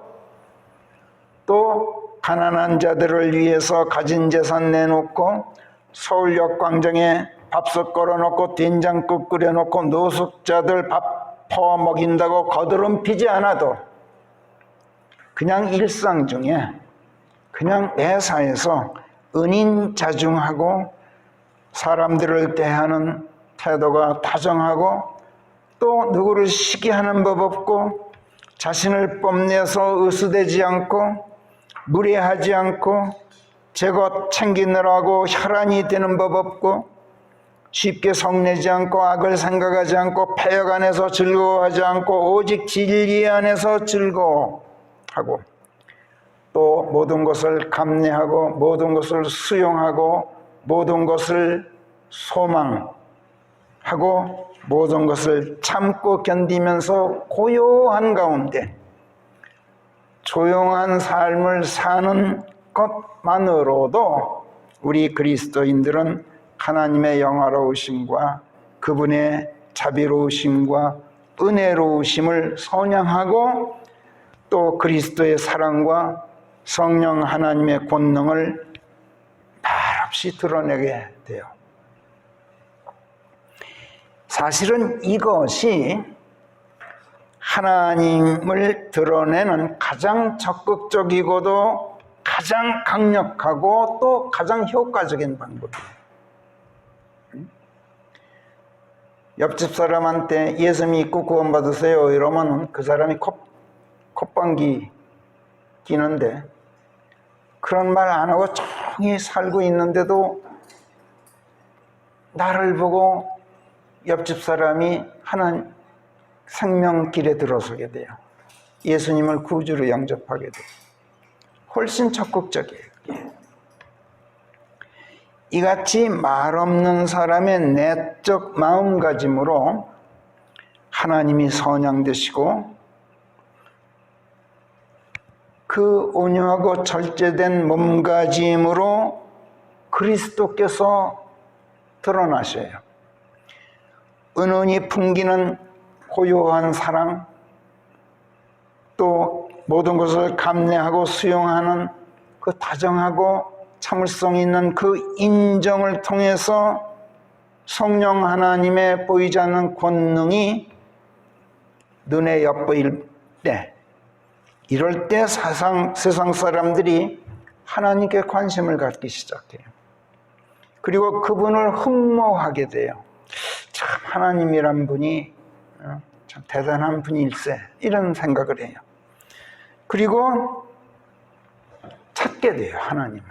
또 가난한 자들을 위해서 가진 재산 내놓고 서울역 광장에 밥솥 걸어놓고 된장국 끓여놓고 노숙자들 밥 퍼먹인다고 거드름 피지 않아도 그냥 일상 중에 그냥 매사에서 은인자중하고 사람들을 대하는 태도가 다정하고 또 누구를 시기하는 법 없고 자신을 뽐내서 으스대지 않고 무례하지 않고 제것 챙기느라고 혈안이 되는 법 없고 쉽게 성내지 않고 악을 생각하지 않고 폐역 안에서 즐거워하지 않고 오직 진리 안에서 즐거워하고 또 모든 것을 감내하고 모든 것을 수용하고 모든 것을 소망하고 모든 것을 참고 견디면서 고요한 가운데 조용한 삶을 사는 것만으로도 우리 그리스도인들은 하나님의 영화로우심과 그분의 자비로우심과 은혜로우심을 선양하고 또 그리스도의 사랑과 성령 하나님의 권능을 말없이 드러내게 돼요. 사실은 이것이 하나님을 드러내는 가장 적극적이고도 가장 강력하고 또 가장 효과적인 방법이에요. 옆집 사람한테 예수 믿고 구원받으세요 이러면 그 사람이 콧방귀 끼는데 그런 말 안 하고 조용히 살고 있는데도 나를 보고 옆집 사람이 하나님 생명길에 들어서게 돼요. 예수님을 구주로 영접하게 돼요. 훨씬 적극적이에요. 이같이 말없는 사람의 내적 마음가짐으로 하나님이 선양되시고 그 온유하고 절제된 몸가짐으로 그리스도께서 드러나셔요. 은은히 풍기는 고요한 사랑, 또 모든 것을 감내하고 수용하는 그 다정하고 참을성 있는 그 인정을 통해서 성령 하나님의 보이지 않는 권능이 눈에 엿보일 때, 이럴 때 세상 사람들이 하나님께 관심을 갖기 시작해요. 그리고 그분을 흠모하게 돼요. 참 하나님이란 분이 참 대단한 분일세, 이런 생각을 해요. 그리고 찾게 돼요, 하나님을.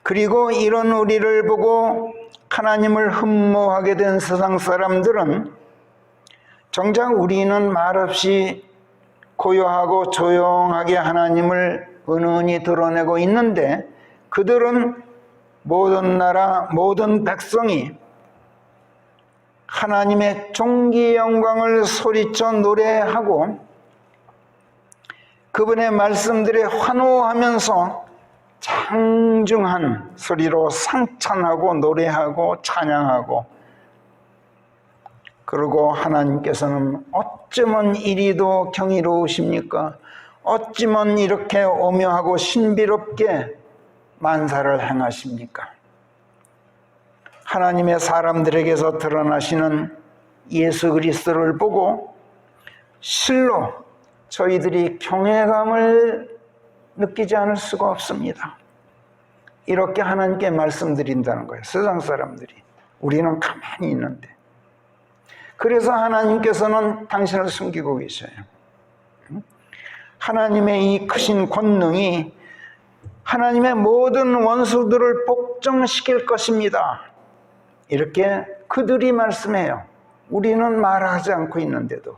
그리고 이런 우리를 보고 하나님을 흠모하게 된 세상 사람들은 정작 우리는 말없이 고요하고 조용하게 하나님을 은은히 드러내고 있는데 그들은 모든 나라, 모든 백성이 하나님의 존귀 영광을 소리쳐 노래하고 그분의 말씀들에 환호하면서 장중한 소리로 상찬하고 노래하고 찬양하고, 그리고 하나님께서는 어쩌면 이리도 경이로우십니까? 어찌면 이렇게 오묘하고 신비롭게 만사를 행하십니까? 하나님의 사람들에게서 드러나시는 예수 그리스도를 보고 실로 저희들이 경외감을 느끼지 않을 수가 없습니다. 이렇게 하나님께 말씀드린다는 거예요. 세상 사람들이. 우리는 가만히 있는데. 그래서 하나님께서는 당신을 숨기고 계셔요. 하나님의 이 크신 권능이 하나님의 모든 원수들을 복종시킬 것입니다. 이렇게 그들이 말씀해요. 우리는 말하지 않고 있는데도.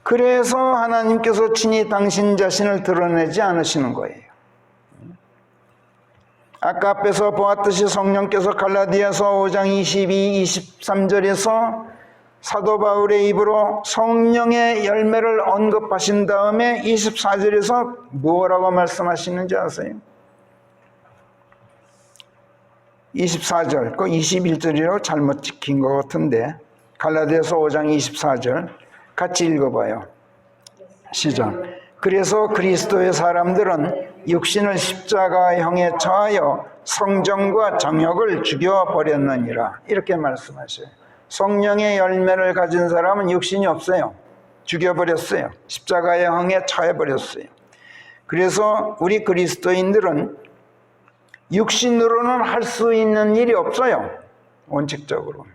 그래서 하나님께서 친히 당신 자신을 드러내지 않으시는 거예요. 아까 앞에서 보았듯이 성령께서 갈라디아서 5장 22, 23절에서 사도 바울의 입으로 성령의 열매를 언급하신 다음에 24절에서 뭐라고 말씀하시는지 아세요? 24절, 그 21절이라고 잘못 찍힌 것 같은데 갈라디아서 5장 24절 같이 읽어봐요. 시작. 그래서 그리스도의 사람들은 육신을 십자가형에 처하여 성정과 정욕을 죽여버렸느니라. 이렇게 말씀하셔요. 성령의 열매를 가진 사람은 육신이 없어요. 죽여버렸어요. 십자가형에 처해버렸어요. 그래서 우리 그리스도인들은 육신으로는 할 수 있는 일이 없어요. 원칙적으로.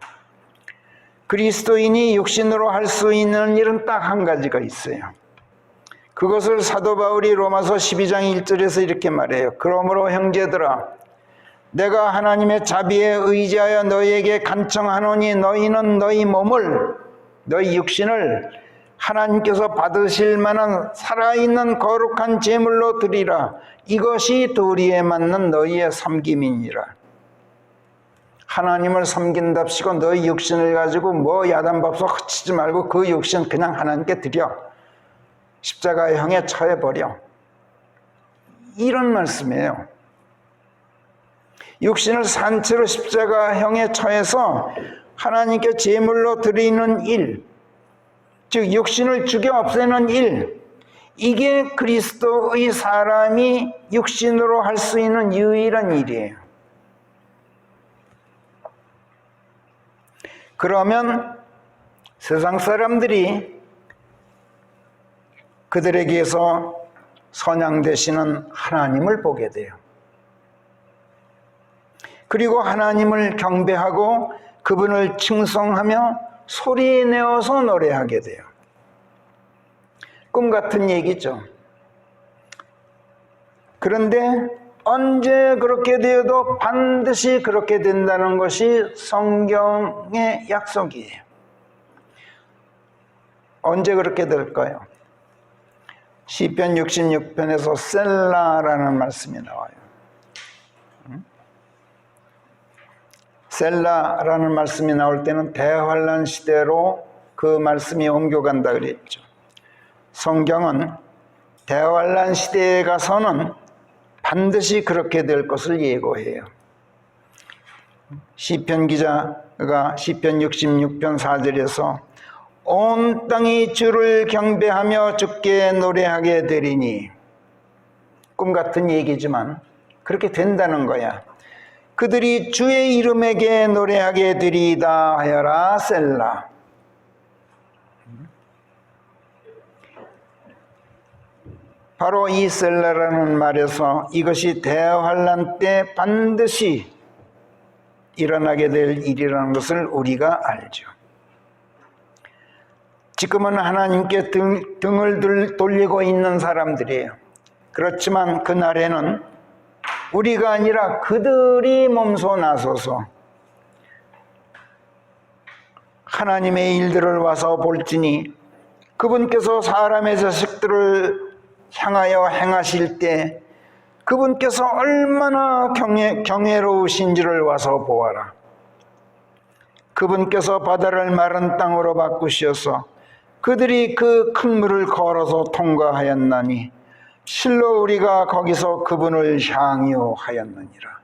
그리스도인이 육신으로 할 수 있는 일은 딱 한 가지가 있어요. 그것을 사도 바울이 로마서 12장 1절에서 이렇게 말해요. 그러므로 형제들아, 내가 하나님의 자비에 의지하여 너희에게 간청하노니 너희는 너희 몸을, 너희 육신을 하나님께서 받으실 만한 살아있는 거룩한 제물로 드리라. 이것이 도리에 맞는 너희의 섬김이니라. 하나님을 섬긴답시고 너희 육신을 가지고 뭐 야단법석 흩치지 말고 그 육신 그냥 하나님께 드려. 십자가형에 처해버려. 이런 말씀이에요. 육신을 산채로 십자가형에 처해서 하나님께 제물로 드리는 일, 즉 육신을 죽여 없애는 일, 이게 그리스도의 사람이 육신으로 할 수 있는 유일한 일이에요. 그러면 세상 사람들이 그들에게서 선양되시는 하나님을 보게 돼요. 그리고 하나님을 경배하고 그분을 칭송하며 소리내어서 노래하게 돼요. 꿈 같은 얘기죠. 그런데 언제 그렇게 되어도 반드시 그렇게 된다는 것이 성경의 약속이에요. 언제 그렇게 될까요? 시편 66편에서 셀라라는 말씀이 나와요. 셀라라는 말씀이 나올 때는 대환란 시대로 그 말씀이 옮겨간다 그랬죠. 성경은 대환란 시대에 가서는 반드시 그렇게 될 것을 예고해요. 시편 기자가 시편 66편 4절에서 온 땅이 주를 경배하며 주께 노래하게 되리니, 꿈 같은 얘기지만 그렇게 된다는 거야. 그들이 주의 이름에게 노래하게 되리이다 하여라 셀라. 바로 이 셀라라는 말에서 이것이 대환란 때 반드시 일어나게 될 일이라는 것을 우리가 알죠. 지금은 하나님께 등을 돌리고 있는 사람들이에요. 그렇지만 그날에는 우리가 아니라 그들이 몸소 나서서 하나님의 일들을 와서 볼지니 그분께서 사람의 자식들을 향하여 행하실 때 그분께서 얼마나 경외로우신지를 와서 보아라. 그분께서 바다를 마른 땅으로 바꾸셔서 그들이 그 큰 물을 걸어서 통과하였나니 실로 우리가 거기서 그분을 향유하였느니라.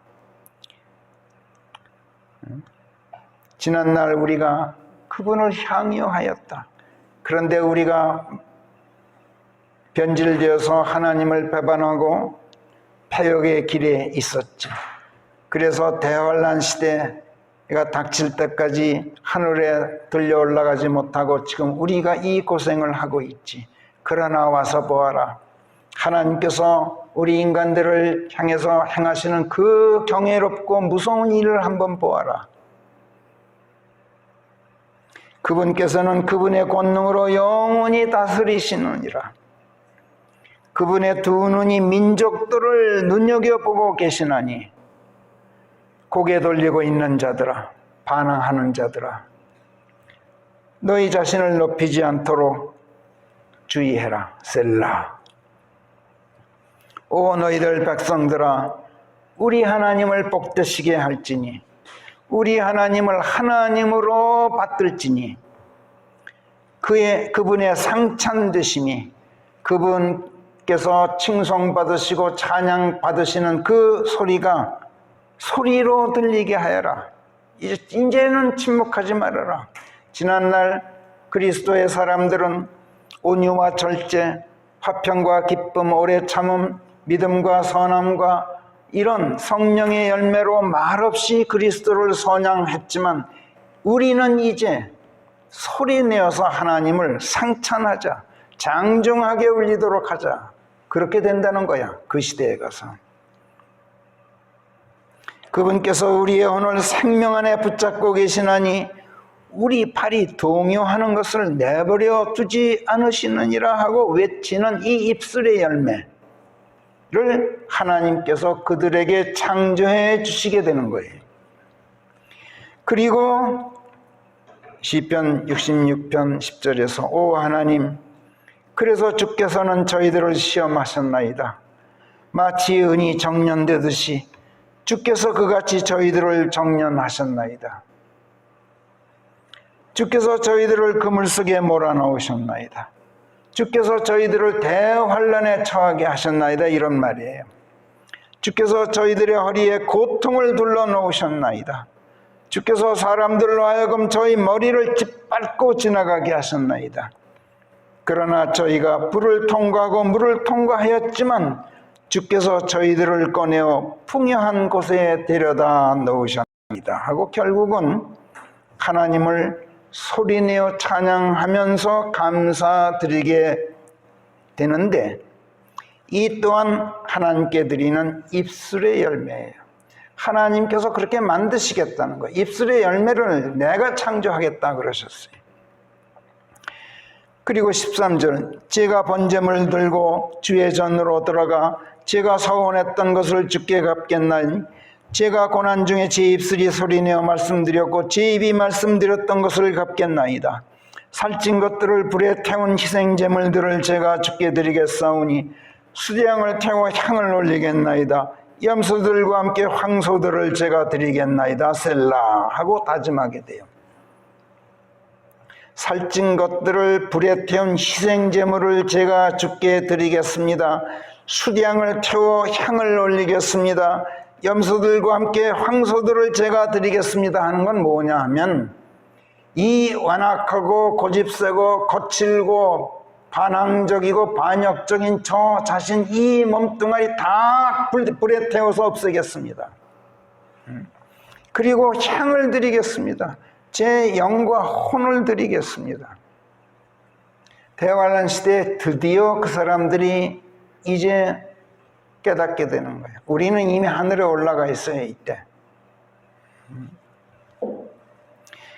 지난날 우리가 그분을 향유하였다. 그런데 우리가 변질되어서 하나님을 배반하고 패역의 길에 있었지. 그래서 대환란 시대가 닥칠 때까지 하늘에 들려 올라가지 못하고 지금 우리가 이 고생을 하고 있지. 그러나 와서 보아라. 하나님께서 우리 인간들을 향해서 행하시는 그 경외롭고 무서운 일을 한번 보아라. 그분께서는 그분의 권능으로 영원히 다스리시느니라. 그분의 두 눈이 민족들을 눈여겨보고 계시나니 고개 돌리고 있는 자들아, 반항하는 자들아, 너희 자신을 높이지 않도록 주의해라. 셀라. 오 너희들 백성들아, 우리 하나님을 복되시게 할지니 우리 하나님을 하나님으로 받들지니 그분의 상찬되심이 그분께서 칭송받으시고 찬양받으시는 그 소리가 소리로 들리게 하여라. 이제는 침묵하지 말아라. 지난날 그리스도의 사람들은 온유와 절제, 화평과 기쁨, 오래 참음, 믿음과 선함과 이런 성령의 열매로 말없이 그리스도를 선양했지만 우리는 이제 소리내어서 하나님을 상찬하자, 장중하게 울리도록 하자. 그렇게 된다는 거야. 그 시대에 가서. 그분께서 우리의 혼을 생명 안에 붙잡고 계시나니 우리 발이 동요하는 것을 내버려 두지 않으시느니라 하고 외치는 이 입술의 열매를 하나님께서 그들에게 창조해 주시게 되는 거예요. 그리고 시편 66편 10절에서 오 하나님, 그래서 주께서는 저희들을 시험하셨나이다. 마치 은이 정련되듯이 주께서 그같이 저희들을 정련하셨나이다. 주께서 저희들을 그물 속에 몰아넣으셨나이다. 주께서 저희들을 대환란에 처하게 하셨나이다. 이런 말이에요. 주께서 저희들의 허리에 고통을 둘러놓으셨나이다. 주께서 사람들로 하여금 저희 머리를 짓밟고 지나가게 하셨나이다. 그러나 저희가 불을 통과하고 물을 통과하였지만 주께서 저희들을 꺼내어 풍요한 곳에 데려다 놓으셨나이다 하고 결국은 하나님을 소리내어 찬양하면서 감사드리게 되는데 이 또한 하나님께 드리는 입술의 열매예요. 하나님께서 그렇게 만드시겠다는 거예요. 입술의 열매를 내가 창조하겠다 그러셨어요. 그리고 13절 제가 번제물 들고 주의 전으로 들어가 제가 서원했던 것을 주께 갚겠나니 제가 고난 중에 제 입술이 소리내어 말씀드렸고 제 입이 말씀드렸던 것을 갚겠나이다. 살찐 것들을 불에 태운 희생제물들을 제가 주께 드리겠사오니 수량을 태워 향을 올리겠나이다. 염소들과 함께 황소들을 제가 드리겠나이다. 셀라 하고 다짐하게 돼요. 살찐 것들을 불에 태운 희생제물을 제가 주께 드리겠습니다. 수량을 태워 향을 올리겠습니다. 염소들과 함께 황소들을 제가 드리겠습니다 하는 건 뭐냐 하면 이 완악하고 고집세고 거칠고 반항적이고 반역적인 저 자신 이 몸뚱아리 다 불에 태워서 없애겠습니다. 그리고 향을 드리겠습니다. 제 영과 혼을 드리겠습니다. 대환란 시대에 드디어 그 사람들이 이제 깨닫게 되는 거예요. 우리는 이미 하늘에 올라가 있어요. 이때.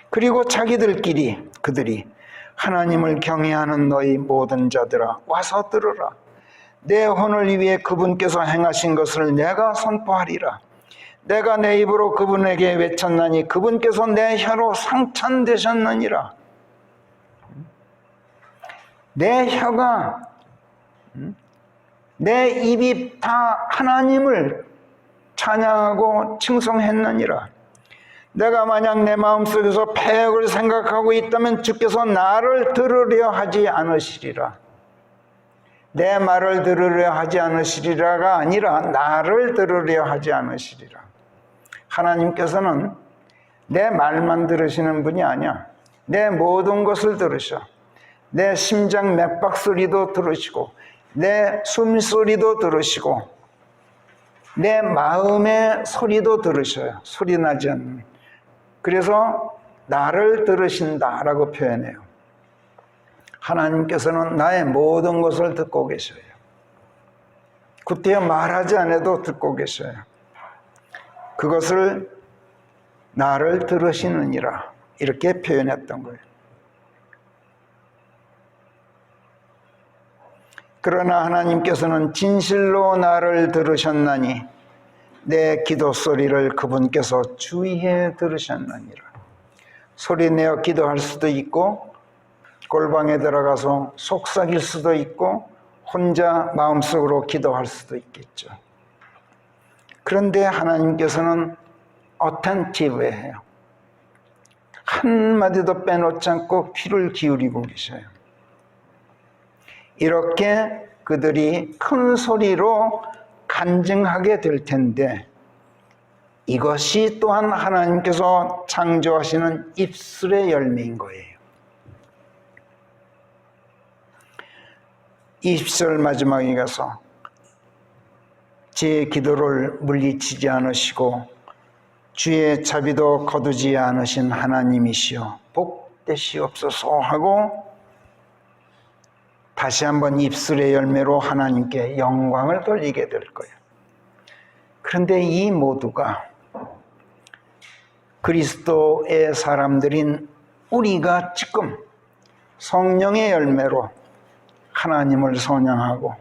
그리고 자기들끼리 그들이 하나님을 경외하는 너희 모든 자들아 와서 들으라. 내 혼을 위해 그분께서 행하신 것을 내가 선포하리라. 내가 내 입으로 그분에게 외쳤나니 그분께서 내 혀로 상찬되셨느니라. 내 혀가 내 입이 다 하나님을 찬양하고 칭송했느니라. 내가 만약 내 마음속에서 패역을 생각하고 있다면 주께서 나를 들으려 하지 않으시리라. 내 말을 들으려 하지 않으시리라가 아니라 나를 들으려 하지 않으시리라. 하나님께서는 내 말만 들으시는 분이 아니야. 내 모든 것을 들으셔. 내 심장 맥박 소리도 들으시고 내 숨소리도 들으시고 내 마음의 소리도 들으셔요. 소리 나지 않는. 그래서 나를 들으신다라고 표현해요. 하나님께서는 나의 모든 것을 듣고 계셔요. 구태여 말하지 않아도 듣고 계셔요. 그것을 나를 들으시느니라 이렇게 표현했던 거예요. 그러나 하나님께서는 진실로 나를 들으셨나니 내 기도 소리를 그분께서 주의해 들으셨느니라. 소리내어 기도할 수도 있고 골방에 들어가서 속삭일 수도 있고 혼자 마음속으로 기도할 수도 있겠죠. 그런데 하나님께서는 어텐티브해요. 한마디도 빼놓지 않고 귀를 기울이고 계셔요. 이렇게 그들이 큰 소리로 간증하게 될 텐데 이것이 또한 하나님께서 창조하시는 입술의 열매인 거예요. 20절 마지막에 가서 제 기도를 물리치지 않으시고 주의 자비도 거두지 않으신 하나님이시여 복되시옵소서 하고 다시 한번 입술의 열매로 하나님께 영광을 돌리게 될 거예요. 그런데 이 모두가 그리스도의 사람들인 우리가 지금 성령의 열매로 하나님을 선양하고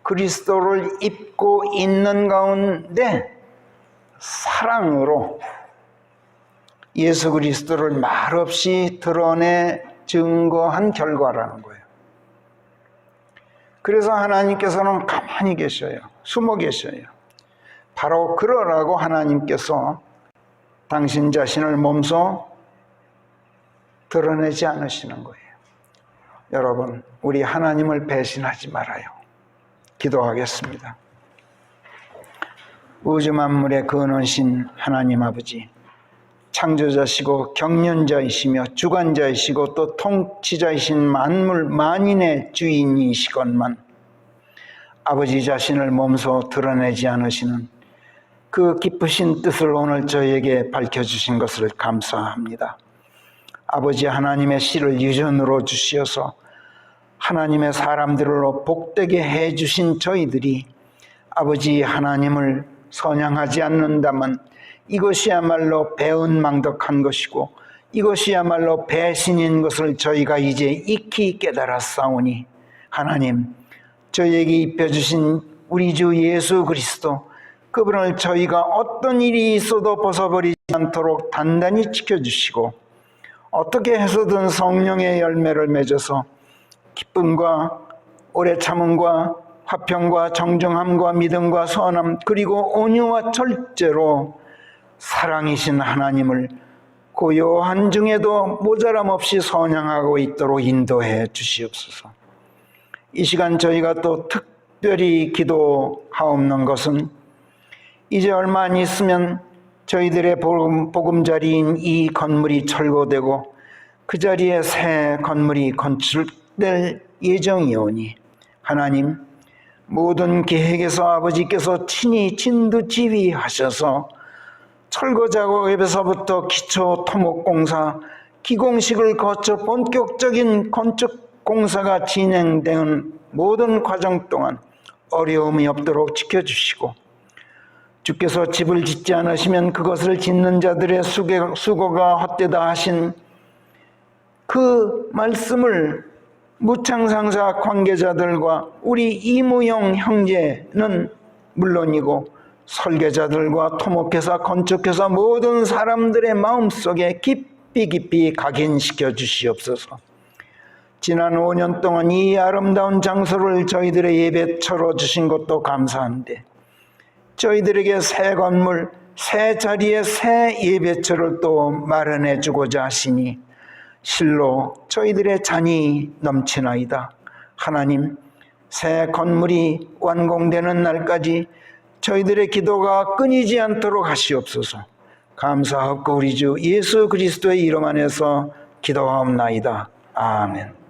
그리스도를 입고 있는 가운데 사랑으로 예수 그리스도를 말없이 드러내 증거한 결과라는 거예요. 그래서 하나님께서는 가만히 계셔요. 숨어 계셔요. 바로 그러라고 하나님께서 당신 자신을 몸소 드러내지 않으시는 거예요. 여러분, 우리 하나님을 배신하지 말아요. 기도하겠습니다. 우주 만물의 근원신 하나님 아버지, 창조자시고 경륜자이시며 주관자이시고 또 통치자이신 만물 만인의 주인이시건만 아버지 자신을 몸소 드러내지 않으시는 그 기쁘신 뜻을 오늘 저에게 밝혀주신 것을 감사합니다. 아버지 하나님의 씨를 유전으로 주시어서 하나님의 사람들로 복되게 해주신 저희들이 아버지 하나님을 선양하지 않는다면 이것이야말로 배은망덕한 것이고 이것이야말로 배신인 것을 저희가 이제 익히 깨달았사오니 하나님, 저희에게 입혀주신 우리 주 예수 그리스도 그분을 저희가 어떤 일이 있어도 벗어버리지 않도록 단단히 지켜주시고 어떻게 해서든 성령의 열매를 맺어서 기쁨과 오래 참음과 화평과 정중함과 믿음과 선함 그리고 온유와 절제로 사랑이신 하나님을 고요한 중에도 모자람 없이 선양하고 있도록 인도해 주시옵소서. 이 시간 저희가 또 특별히 기도하옵는 것은 이제 얼마 안 있으면 저희들의 보금자리인 이 건물이 철거되고 그 자리에 새 건물이 건축될 예정이오니 하나님, 모든 계획에서 아버지께서 친히 진두지휘하셔서 철거 작업에서부터 기초 토목공사, 기공식을 거쳐 본격적인 건축 공사가 진행되는 모든 과정 동안 어려움이 없도록 지켜주시고 주께서 집을 짓지 않으시면 그것을 짓는 자들의 수고가 헛되다 하신 그 말씀을 무창상사 관계자들과 우리 이무용 형제는 물론이고 설계자들과 토목회사, 건축회사 모든 사람들의 마음속에 깊이 각인시켜 주시옵소서. 지난 5년 동안 이 아름다운 장소를 저희들의 예배처로 주신 것도 감사한데 저희들에게 새 건물, 새 자리에 새 예배처를 또 마련해 주고자 하시니 실로 저희들의 잔이 넘치나이다. 하나님, 새 건물이 완공되는 날까지 저희들의 기도가 끊이지 않도록 하시옵소서. 감사하고 우리 주 예수 그리스도의 이름 안에서 기도하옵나이다. 아멘.